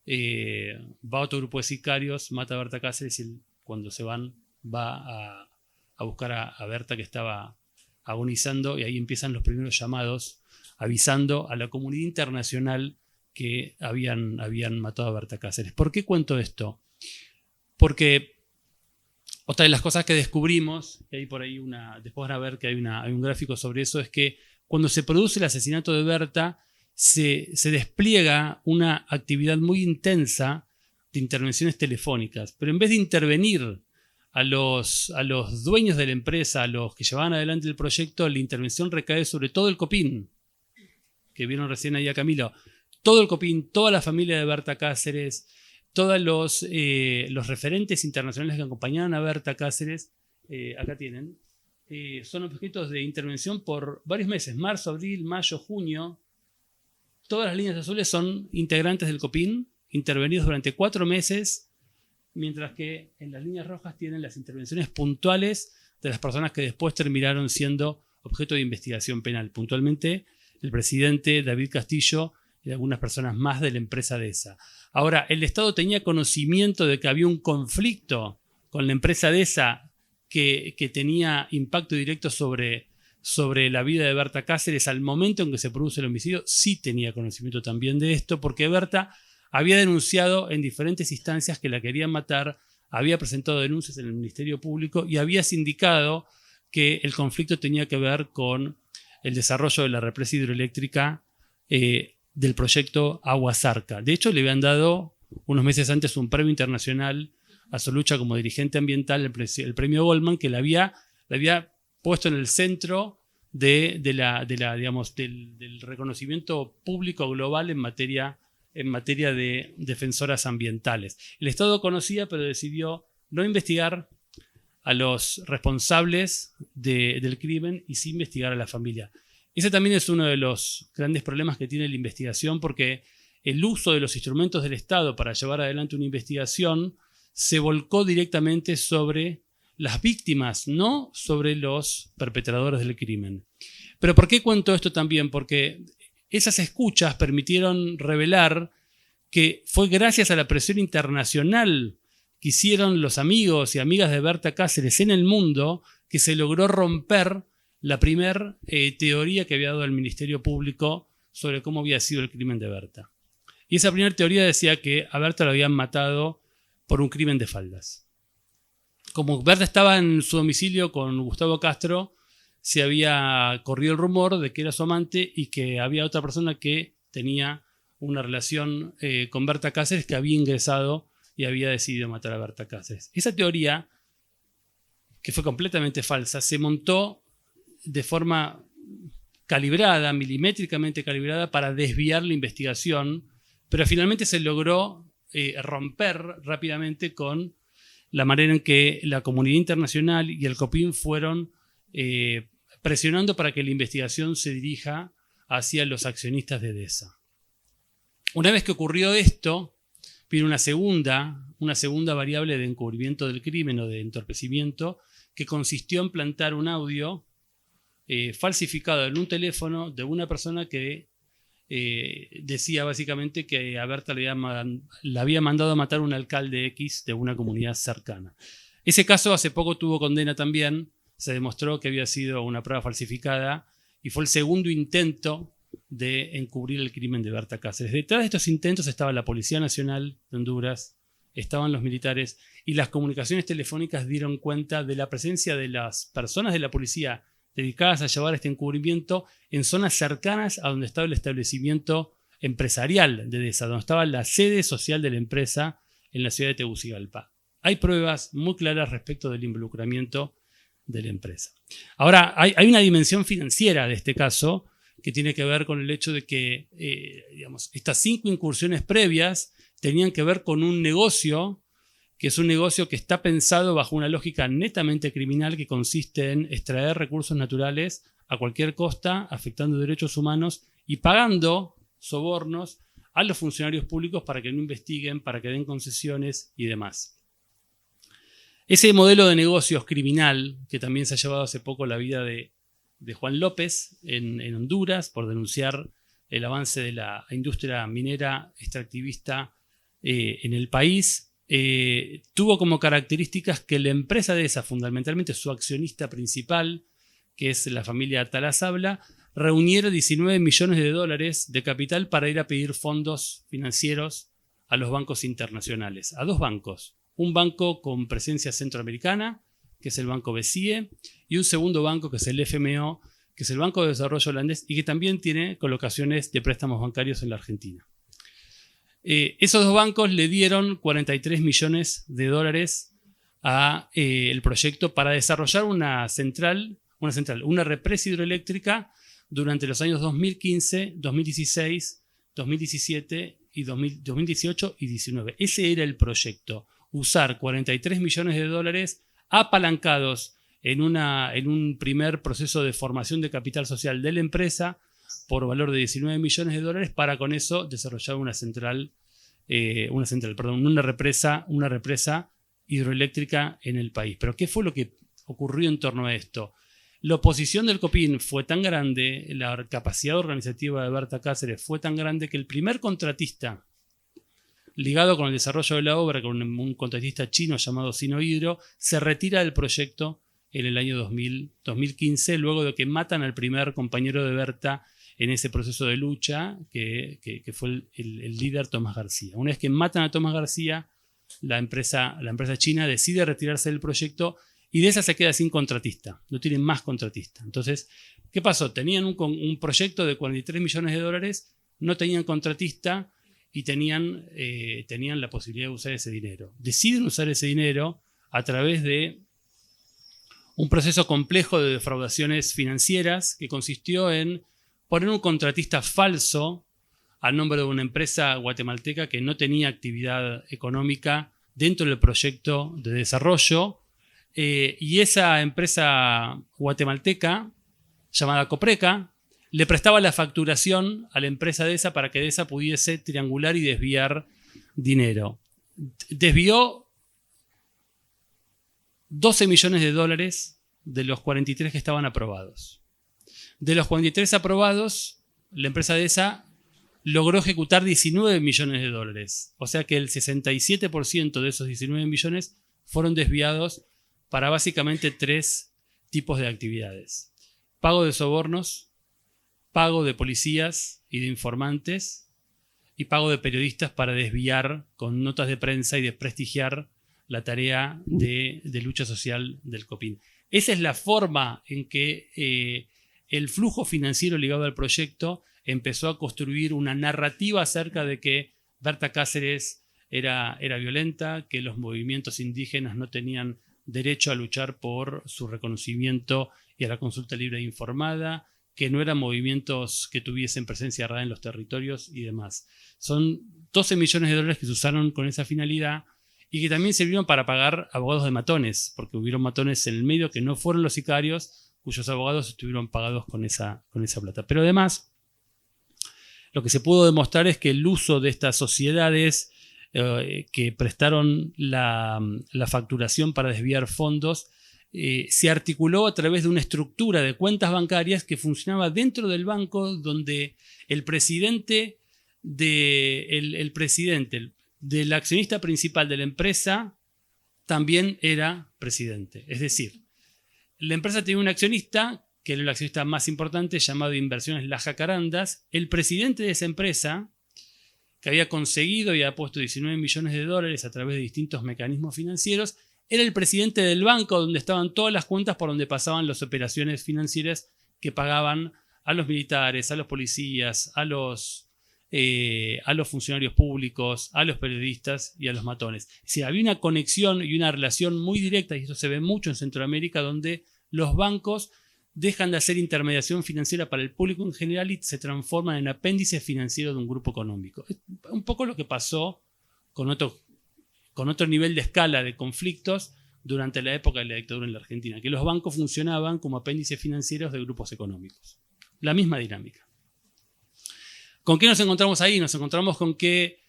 Va otro grupo de sicarios, mata a Berta Cáceres y cuando se van va a buscar a Berta, que estaba agonizando, y ahí empiezan los primeros llamados avisando a la comunidad internacional que habían matado a Berta Cáceres. ¿Por qué cuento esto? Porque otra de las cosas que descubrimos, y hay por ahí después van a ver que hay un gráfico sobre eso, es que cuando se produce el asesinato de Berta, se despliega una actividad muy intensa de intervenciones telefónicas, pero en vez de intervenir a los dueños de la empresa, a los que llevaban adelante el proyecto, la intervención recae sobre todo el Copin, que vieron recién ahí a Camilo. Todo el Copin, toda la familia de Berta Cáceres, todos los referentes internacionales que acompañaban a Berta Cáceres, acá tienen, son objetos de intervención por varios meses, marzo, abril, mayo, junio. Todas las líneas azules son integrantes del Copin, intervenidos durante 4 meses, mientras que en las líneas rojas tienen las intervenciones puntuales de las personas que después terminaron siendo objeto de investigación penal. Puntualmente, el presidente David Castillo y algunas personas más de la empresa DESA. Ahora, ¿el Estado tenía conocimiento de que había un conflicto con la empresa DESA que tenía impacto directo sobre la vida de Berta Cáceres al momento en que se produce el homicidio? Sí tenía conocimiento también de esto, porque Berta había denunciado en diferentes instancias que la querían matar, había presentado denuncias en el Ministerio Público y había sindicado que el conflicto tenía que ver con el desarrollo de la represa hidroeléctrica del proyecto Agua Zarca. De hecho, le habían dado unos meses antes un premio internacional a su lucha como dirigente ambiental, el premio Goldman, que le había puesto en el centro del reconocimiento público global en materia de defensoras ambientales. El Estado conocía, pero decidió no investigar a los responsables del crimen y sí investigar a la familia. Ese también es uno de los grandes problemas que tiene la investigación, porque el uso de los instrumentos del Estado para llevar adelante una investigación se volcó directamente sobre las víctimas, no sobre los perpetradores del crimen. ¿Pero por qué cuento esto también? Porque esas escuchas permitieron revelar que fue gracias a la presión internacional que hicieron los amigos y amigas de Berta Cáceres en el mundo que se logró romper la primera teoría que había dado el Ministerio Público sobre cómo había sido el crimen de Berta. Y esa primera teoría decía que a Berta la habían matado por un crimen de faldas. Como Berta estaba en su domicilio con Gustavo Castro, se había corrido el rumor de que era su amante y que había otra persona que tenía una relación con Berta Cáceres, que había ingresado y había decidido matar a Berta Cáceres. Esa teoría, que fue completamente falsa, se montó de forma calibrada, milimétricamente calibrada, para desviar la investigación, pero finalmente se logró romper rápidamente con la manera en que la comunidad internacional y el Copin fueron presionando para que la investigación se dirija hacia los accionistas de DESA. Una vez que ocurrió esto, viene una segunda variable de encubrimiento del crimen o de entorpecimiento, que consistió en plantar un audio falsificado en un teléfono de una persona que decía básicamente que a Berta le había mandado a matar a un alcalde X de una comunidad cercana. Ese caso hace poco tuvo condena también, se demostró que había sido una prueba falsificada y fue el segundo intento de encubrir el crimen de Berta Cáceres. Detrás de estos intentos estaba la Policía Nacional de Honduras, estaban los militares, y las comunicaciones telefónicas dieron cuenta de la presencia de las personas de la policía dedicadas a llevar este encubrimiento en zonas cercanas a donde estaba el establecimiento empresarial de DESA, donde estaba la sede social de la empresa en la ciudad de Tegucigalpa. Hay pruebas muy claras respecto del involucramiento de la empresa. Ahora, hay una dimensión financiera de este caso que tiene que ver con el hecho de que estas 5 incursiones previas tenían que ver con un negocio que es un negocio que está pensado bajo una lógica netamente criminal que consiste en extraer recursos naturales a cualquier costa, afectando derechos humanos y pagando sobornos a los funcionarios públicos para que no investiguen, para que den concesiones y demás. Ese modelo de negocios criminal, que también se ha llevado hace poco la vida de Juan López en Honduras por denunciar el avance de la industria minera extractivista en el país, tuvo como características que la empresa DESA, fundamentalmente su accionista principal, que es la familia Atalazabla, reuniera 19 millones de dólares de capital para ir a pedir fondos financieros a los bancos internacionales, a 2 bancos. Un banco con presencia centroamericana, que es el Banco BCIE, y un segundo banco, que es el FMO, que es el Banco de Desarrollo Holandés, y que también tiene colocaciones de préstamos bancarios en la Argentina. Esos 2 bancos le dieron 43 millones de dólares el proyecto para desarrollar una represa hidroeléctrica durante los años 2015, 2016, 2017 y 2018 y 2019. Ese era el proyecto. Usar 43 millones de dólares apalancados en un primer proceso de formación de capital social de la empresa por valor de 19 millones de dólares para con eso desarrollar una represa hidroeléctrica en el país. Pero ¿qué fue lo que ocurrió en torno a esto? La oposición del COPIN fue tan grande, la capacidad organizativa de Berta Cáceres fue tan grande que el primer contratista ligado con el desarrollo de la obra, con un contratista chino llamado Sinohydro, se retira del proyecto en el año 2015, luego de que matan al primer compañero de Berta en ese proceso de lucha, que fue el líder Tomás García. Una vez que matan a Tomás García, la empresa china decide retirarse del proyecto y de esa se queda sin contratista, no tienen más contratista. Entonces, ¿qué pasó? Tenían un proyecto de 43 millones de dólares, no tenían contratista y tenían la posibilidad de usar ese dinero. Deciden usar ese dinero a través de un proceso complejo de defraudaciones financieras que consistió en poner un contratista falso a nombre de una empresa guatemalteca que no tenía actividad económica dentro del proyecto de desarrollo, y esa empresa guatemalteca llamada Copreca le prestaba la facturación a la empresa de esa para que de esa pudiese triangular y desviar dinero. Desvió 12 millones de dólares de los 43 que estaban aprobados. De los 43 aprobados, la empresa de esa logró ejecutar 19 millones de dólares. O sea que el 67% de esos 19 millones fueron desviados para básicamente 3 tipos de actividades: pago de sobornos, pago de policías y de informantes y pago de periodistas para desviar con notas de prensa y desprestigiar la tarea de lucha social del COPIN. Esa es la forma en que el flujo financiero ligado al proyecto empezó a construir una narrativa acerca de que Berta Cáceres era violenta, que los movimientos indígenas no tenían derecho a luchar por su reconocimiento y a la consulta libre e informada, que no eran movimientos que tuviesen presencia real en los territorios y demás. Son 12 millones de dólares que se usaron con esa finalidad y que también sirvieron para pagar abogados de matones, porque hubieron matones en el medio que no fueron los sicarios, cuyos abogados estuvieron pagados con esa plata. Pero además, lo que se pudo demostrar es que el uso de estas sociedades que prestaron la facturación para desviar fondos se articuló a través de una estructura de cuentas bancarias que funcionaba dentro del banco, donde el presidente del accionista principal de la empresa también era presidente. Es decir, la empresa tenía un accionista, que era el accionista más importante, llamado Inversiones Las Jacarandas. El presidente de esa empresa, que había conseguido y había puesto 19 millones de dólares a través de distintos mecanismos financieros, era el presidente del banco donde estaban todas las cuentas por donde pasaban las operaciones financieras que pagaban a los militares, a los policías, a los funcionarios públicos, a los periodistas y a los matones. Es decir, había una conexión y una relación muy directa, y esto se ve mucho en Centroamérica, donde los bancos dejan de hacer intermediación financiera para el público en general y se transforman en apéndices financieros de un grupo económico. Es un poco lo que pasó con otro nivel de escala de conflictos durante la época de la dictadura en la Argentina, que los bancos funcionaban como apéndices financieros de grupos económicos. La misma dinámica. ¿Con qué nos encontramos ahí? Nos encontramos con que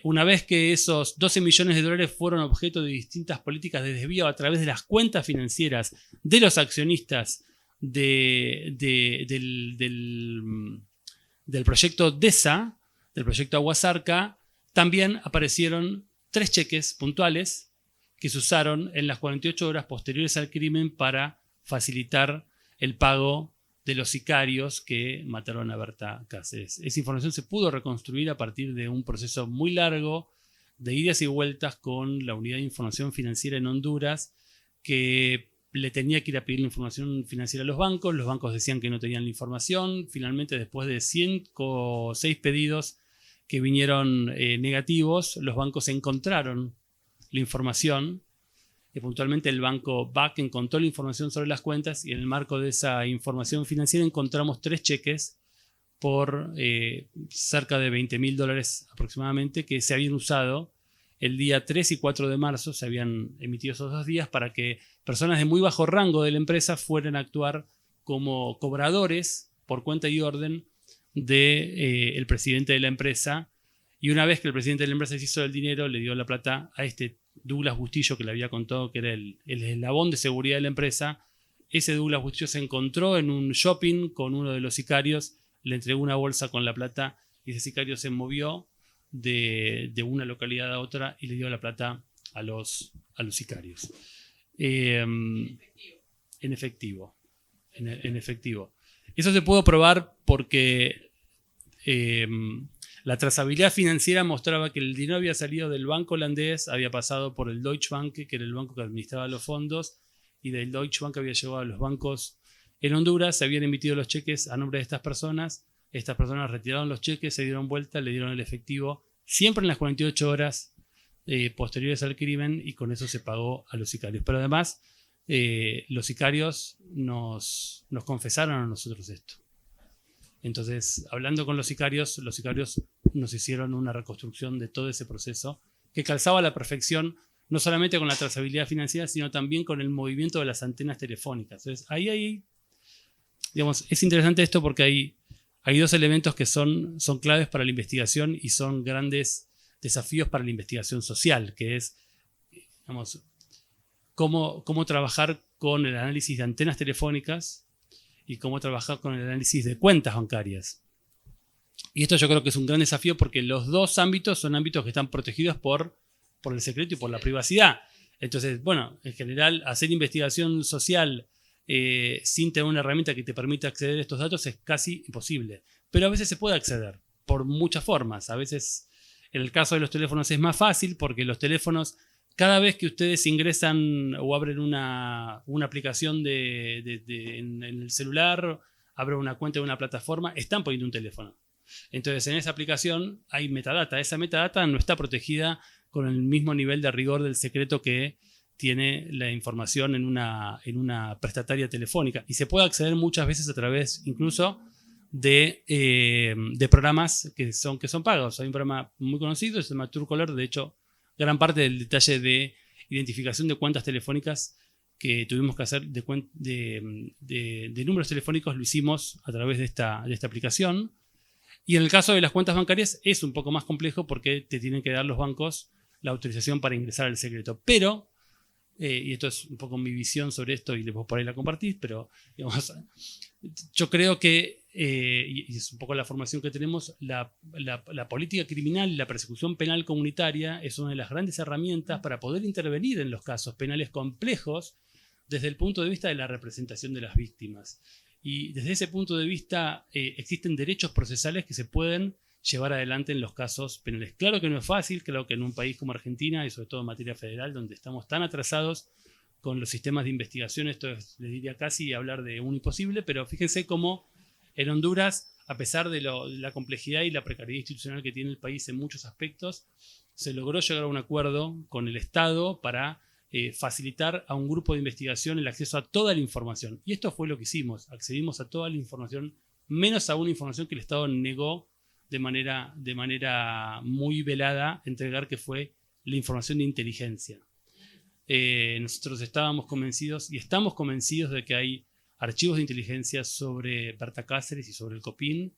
una vez que esos 12 millones de dólares fueron objeto de distintas políticas de desvío a través de las cuentas financieras de los accionistas del proyecto DESA, del proyecto Aguasarca, también aparecieron 3 cheques puntuales que se usaron en las 48 horas posteriores al crimen para facilitar el pago de los sicarios que mataron a Berta Cáceres. Esa información se pudo reconstruir a partir de un proceso muy largo de idas y vueltas con la Unidad de Información Financiera en Honduras, que le tenía que ir a pedir la información financiera a los bancos decían que no tenían la información. Finalmente, después de 106 pedidos que vinieron negativos, los bancos encontraron la información puntualmente el banco BAC encontró la información sobre las cuentas y en el marco de esa información financiera encontramos 3 cheques por cerca de $20.000 aproximadamente que se habían usado el día 3 y 4 de marzo, se habían emitido esos 2 días para que personas de muy bajo rango de la empresa fueran a actuar como cobradores por cuenta y orden del presidente de la empresa. Y una vez que el presidente de la empresa se hizo del dinero, le dio la plata a este Douglas Bustillo, que le había contado que era el eslabón de seguridad de la empresa. Ese Douglas Bustillo se encontró en un shopping con uno de los sicarios, le entregó una bolsa con la plata y ese sicario se movió de una localidad a otra y le dio la plata a los sicarios. En efectivo. Eso se pudo probar porque la trazabilidad financiera mostraba que el dinero había salido del banco holandés, había pasado por el Deutsche Bank, que era el banco que administraba los fondos, y del Deutsche Bank había llegado a los bancos en Honduras, se habían emitido los cheques a nombre de estas personas retiraron los cheques, se dieron vuelta, le dieron el efectivo, siempre en las 48 horas posteriores al crimen, y con eso se pagó a los sicarios. Pero además, los sicarios nos confesaron a nosotros esto. Entonces, hablando con los sicarios nos hicieron una reconstrucción de todo ese proceso que calzaba a la perfección, no solamente con la trazabilidad financiera, sino también con el movimiento de las antenas telefónicas. Entonces, ahí digamos, es interesante esto porque hay 2 elementos que son claves para la investigación y son grandes desafíos para la investigación social, que es, digamos, cómo trabajar con el análisis de antenas telefónicas y cómo trabajar con el análisis de cuentas bancarias. Y esto yo creo que es un gran desafío porque los 2 ámbitos son ámbitos que están protegidos por el secreto y por la privacidad. Entonces, bueno, en general, hacer investigación social sin tener una herramienta que te permita acceder a estos datos es casi imposible. Pero a veces se puede acceder por muchas formas. A veces, en el caso de los teléfonos es más fácil porque los teléfonos, cada vez que ustedes ingresan o abren una aplicación en el celular, abren una cuenta de una plataforma, están poniendo un teléfono. Entonces, en esa aplicación hay metadata. Esa metadata no está protegida con el mismo nivel de rigor del secreto que tiene la información en una prestataria telefónica. Y se puede acceder muchas veces a través incluso de programas que son pagos. Hay un programa muy conocido, se llama Truecaller. De hecho, gran parte del detalle de identificación de cuentas telefónicas que tuvimos que hacer de números telefónicos lo hicimos a través de esta aplicación. Y en el caso de las cuentas bancarias es un poco más complejo porque te tienen que dar los bancos la autorización para ingresar al secreto. Pero, y esto es un poco mi visión sobre esto y después por ahí la compartís, pero digamos, yo creo que, y es un poco la formación que tenemos, la política criminal y la persecución penal comunitaria es una de las grandes herramientas para poder intervenir en los casos penales complejos desde el punto de vista de la representación de las víctimas. Y desde ese punto de vista existen derechos procesales que se pueden llevar adelante en los casos penales. Claro que no es fácil, creo que en un país como Argentina y sobre todo en materia federal, donde estamos tan atrasados con los sistemas de investigación, esto es, les diría casi hablar de un imposible, pero fíjense cómo en Honduras, a pesar de la complejidad y la precariedad institucional que tiene el país en muchos aspectos, se logró llegar a un acuerdo con el Estado para facilitar a un grupo de investigación el acceso a toda la información. Y esto fue lo que hicimos, accedimos a toda la información, menos a una información que el Estado negó de manera muy velada entregar, que fue la información de inteligencia. Nosotros estábamos convencidos y estamos convencidos de que hay archivos de inteligencia sobre Berta Cáceres y sobre el Copín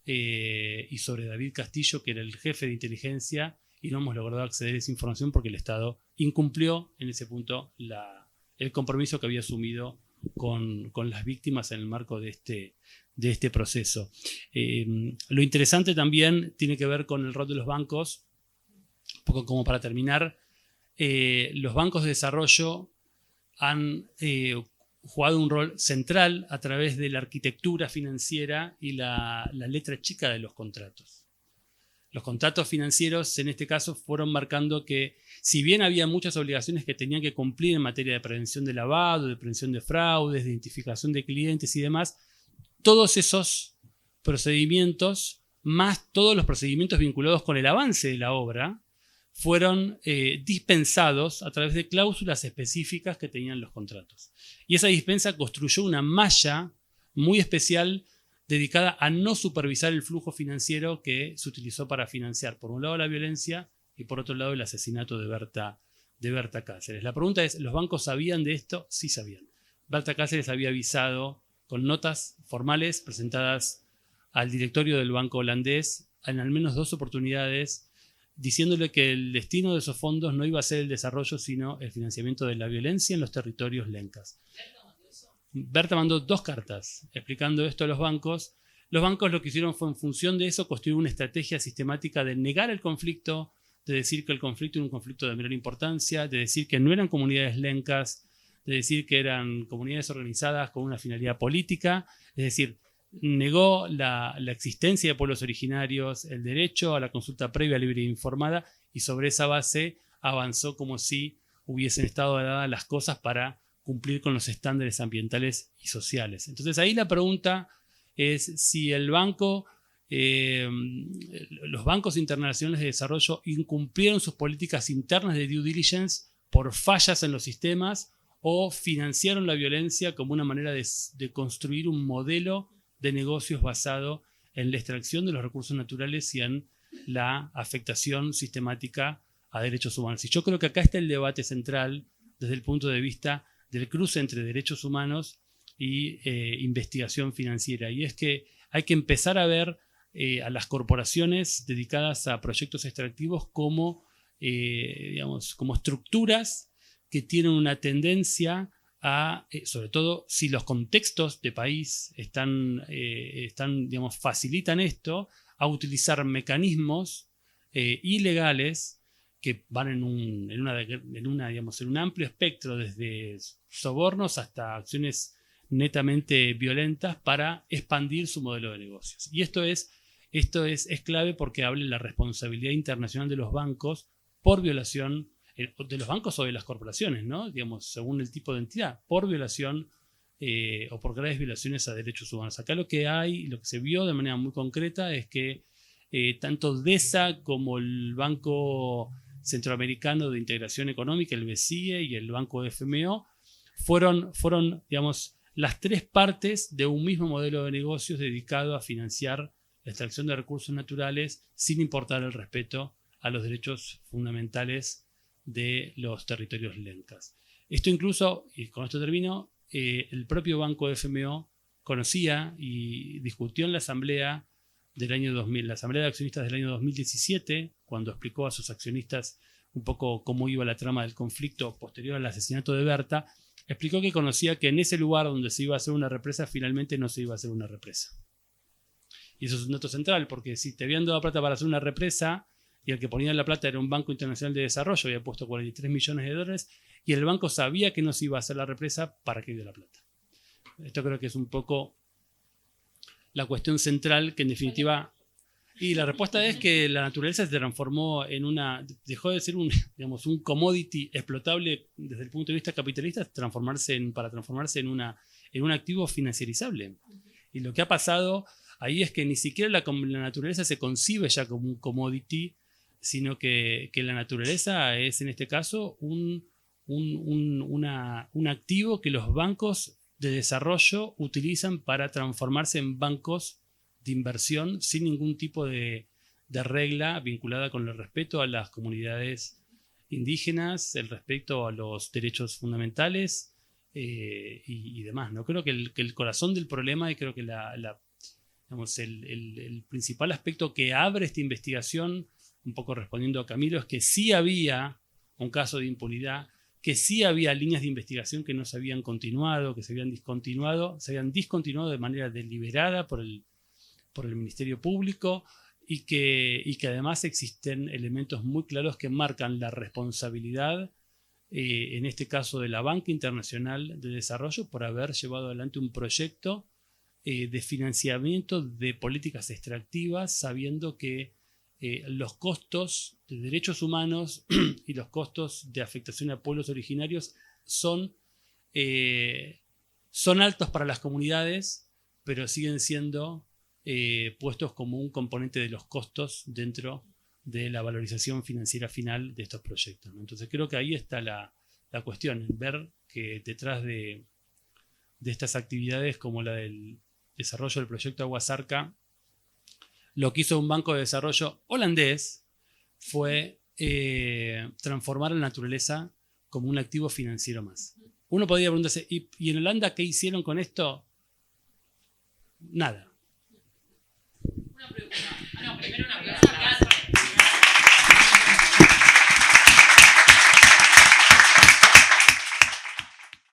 y sobre David Castillo, que era el jefe de inteligencia, y no hemos logrado acceder a esa información porque el Estado incumplió en ese punto el compromiso que había asumido con las víctimas en el marco de este proceso. Lo interesante también tiene que ver con el rol de los bancos. Un poco como para terminar, los bancos de desarrollo han jugado un rol central a través de la arquitectura financiera y la letra chica de los contratos. Los contratos financieros en este caso fueron marcando que, si bien había muchas obligaciones que tenían que cumplir en materia de prevención de lavado, de prevención de fraudes, de identificación de clientes y demás, todos esos procedimientos, más todos los procedimientos vinculados con el avance de la obra, fueron dispensados a través de cláusulas específicas que tenían los contratos. Y esa dispensa construyó una malla muy especial dedicada a no supervisar el flujo financiero que se utilizó para financiar, por un lado, la violencia y por otro lado, el asesinato de Berta Cáceres. La pregunta es, ¿los bancos sabían de esto? Sí sabían. Berta Cáceres había avisado con notas formales presentadas al directorio del banco holandés en al menos 2 oportunidades, diciéndole que el destino de esos fondos no iba a ser el desarrollo, sino el financiamiento de la violencia en los territorios lencas. Berta mandó 2 cartas explicando esto a los bancos. Los bancos lo que hicieron fue, en función de eso, construir una estrategia sistemática de negar el conflicto, de decir que el conflicto era un conflicto de menor importancia, de decir que no eran comunidades lencas, de decir que eran comunidades organizadas con una finalidad política, es decir, negó la existencia de pueblos originarios, el derecho a la consulta previa, libre e informada, y sobre esa base avanzó como si hubiesen estado dadas las cosas para cumplir con los estándares ambientales y sociales. Entonces ahí la pregunta es si los bancos internacionales de desarrollo incumplieron sus políticas internas de due diligence por fallas en los sistemas o financiaron la violencia como una manera de construir un modelo de negocios basado en la extracción de los recursos naturales y en la afectación sistemática a derechos humanos. Y yo creo que acá está el debate central desde el punto de vista del cruce entre derechos humanos y investigación financiera. Y es que hay que empezar a ver a las corporaciones dedicadas a proyectos extractivos como estructuras que tienen una tendencia a, sobre todo si los contextos de país facilitan esto, a utilizar mecanismos ilegales que van en un amplio espectro, desde sobornos hasta acciones netamente violentas, para expandir su modelo de negocios. Y esto es clave porque habla de la responsabilidad internacional de los bancos por violación, de los bancos o de las corporaciones, ¿no? Según el tipo de entidad, por violación o por graves violaciones a derechos humanos. Acá lo que se vio de manera muy concreta es que tanto DESA como el Banco Centroamericano de Integración Económica, el BCIE, y el Banco FMO fueron las 3 partes de un mismo modelo de negocios dedicado a financiar la extracción de recursos naturales sin importar el respeto a los derechos fundamentales de los territorios lencas. Esto incluso, y con esto termino, el propio Banco FMO conocía y discutió en la Asamblea del año 2000, la Asamblea de Accionistas del año 2017, cuando explicó a sus accionistas un poco cómo iba la trama del conflicto posterior al asesinato de Berta, explicó que conocía que en ese lugar donde se iba a hacer una represa, finalmente no se iba a hacer una represa. Y eso es un dato central, porque si te habían dado plata para hacer una represa, y el que ponía la plata era un Banco Internacional de Desarrollo, había puesto $43 millones, y el banco sabía que no se iba a hacer la represa, ¿para qué dio la plata? Esto creo que es un poco la cuestión central, que en definitiva... Y la respuesta es que la naturaleza se transformó dejó de ser un commodity explotable desde el punto de vista capitalista para transformarse en un activo financiarizable. Y lo que ha pasado ahí es que ni siquiera la naturaleza se concibe ya como un commodity, sino que la naturaleza es, en este caso, un activo que los bancos de desarrollo utilizan para transformarse en bancos de inversión sin ningún tipo de regla vinculada con el respeto a las comunidades indígenas, el respeto a los derechos fundamentales y demás, ¿no? Creo que el corazón del problema, y creo que el principal aspecto que abre esta investigación, un poco respondiendo a Camilo, es que sí había un caso de impunidad, que sí había líneas de investigación que no se habían continuado, que se habían discontinuado de manera deliberada por el Ministerio Público, y que además existen elementos muy claros que marcan la responsabilidad, en este caso de la Banca Internacional de Desarrollo, por haber llevado adelante un proyecto de financiamiento de políticas extractivas, sabiendo que los costos de derechos humanos y los costos de afectación a pueblos originarios son altos para las comunidades, pero siguen siendo puestos como un componente de los costos dentro de la valorización financiera final de estos proyectos, ¿no? Entonces creo que ahí está la cuestión, en ver que detrás de estas actividades como la del desarrollo del proyecto Aguasarca, lo que hizo un banco de desarrollo holandés fue transformar la naturaleza como un activo financiero más. Uno podría preguntarse, ¿y en Holanda qué hicieron con esto? Nada. Una pregunta. No, primero una pregunta.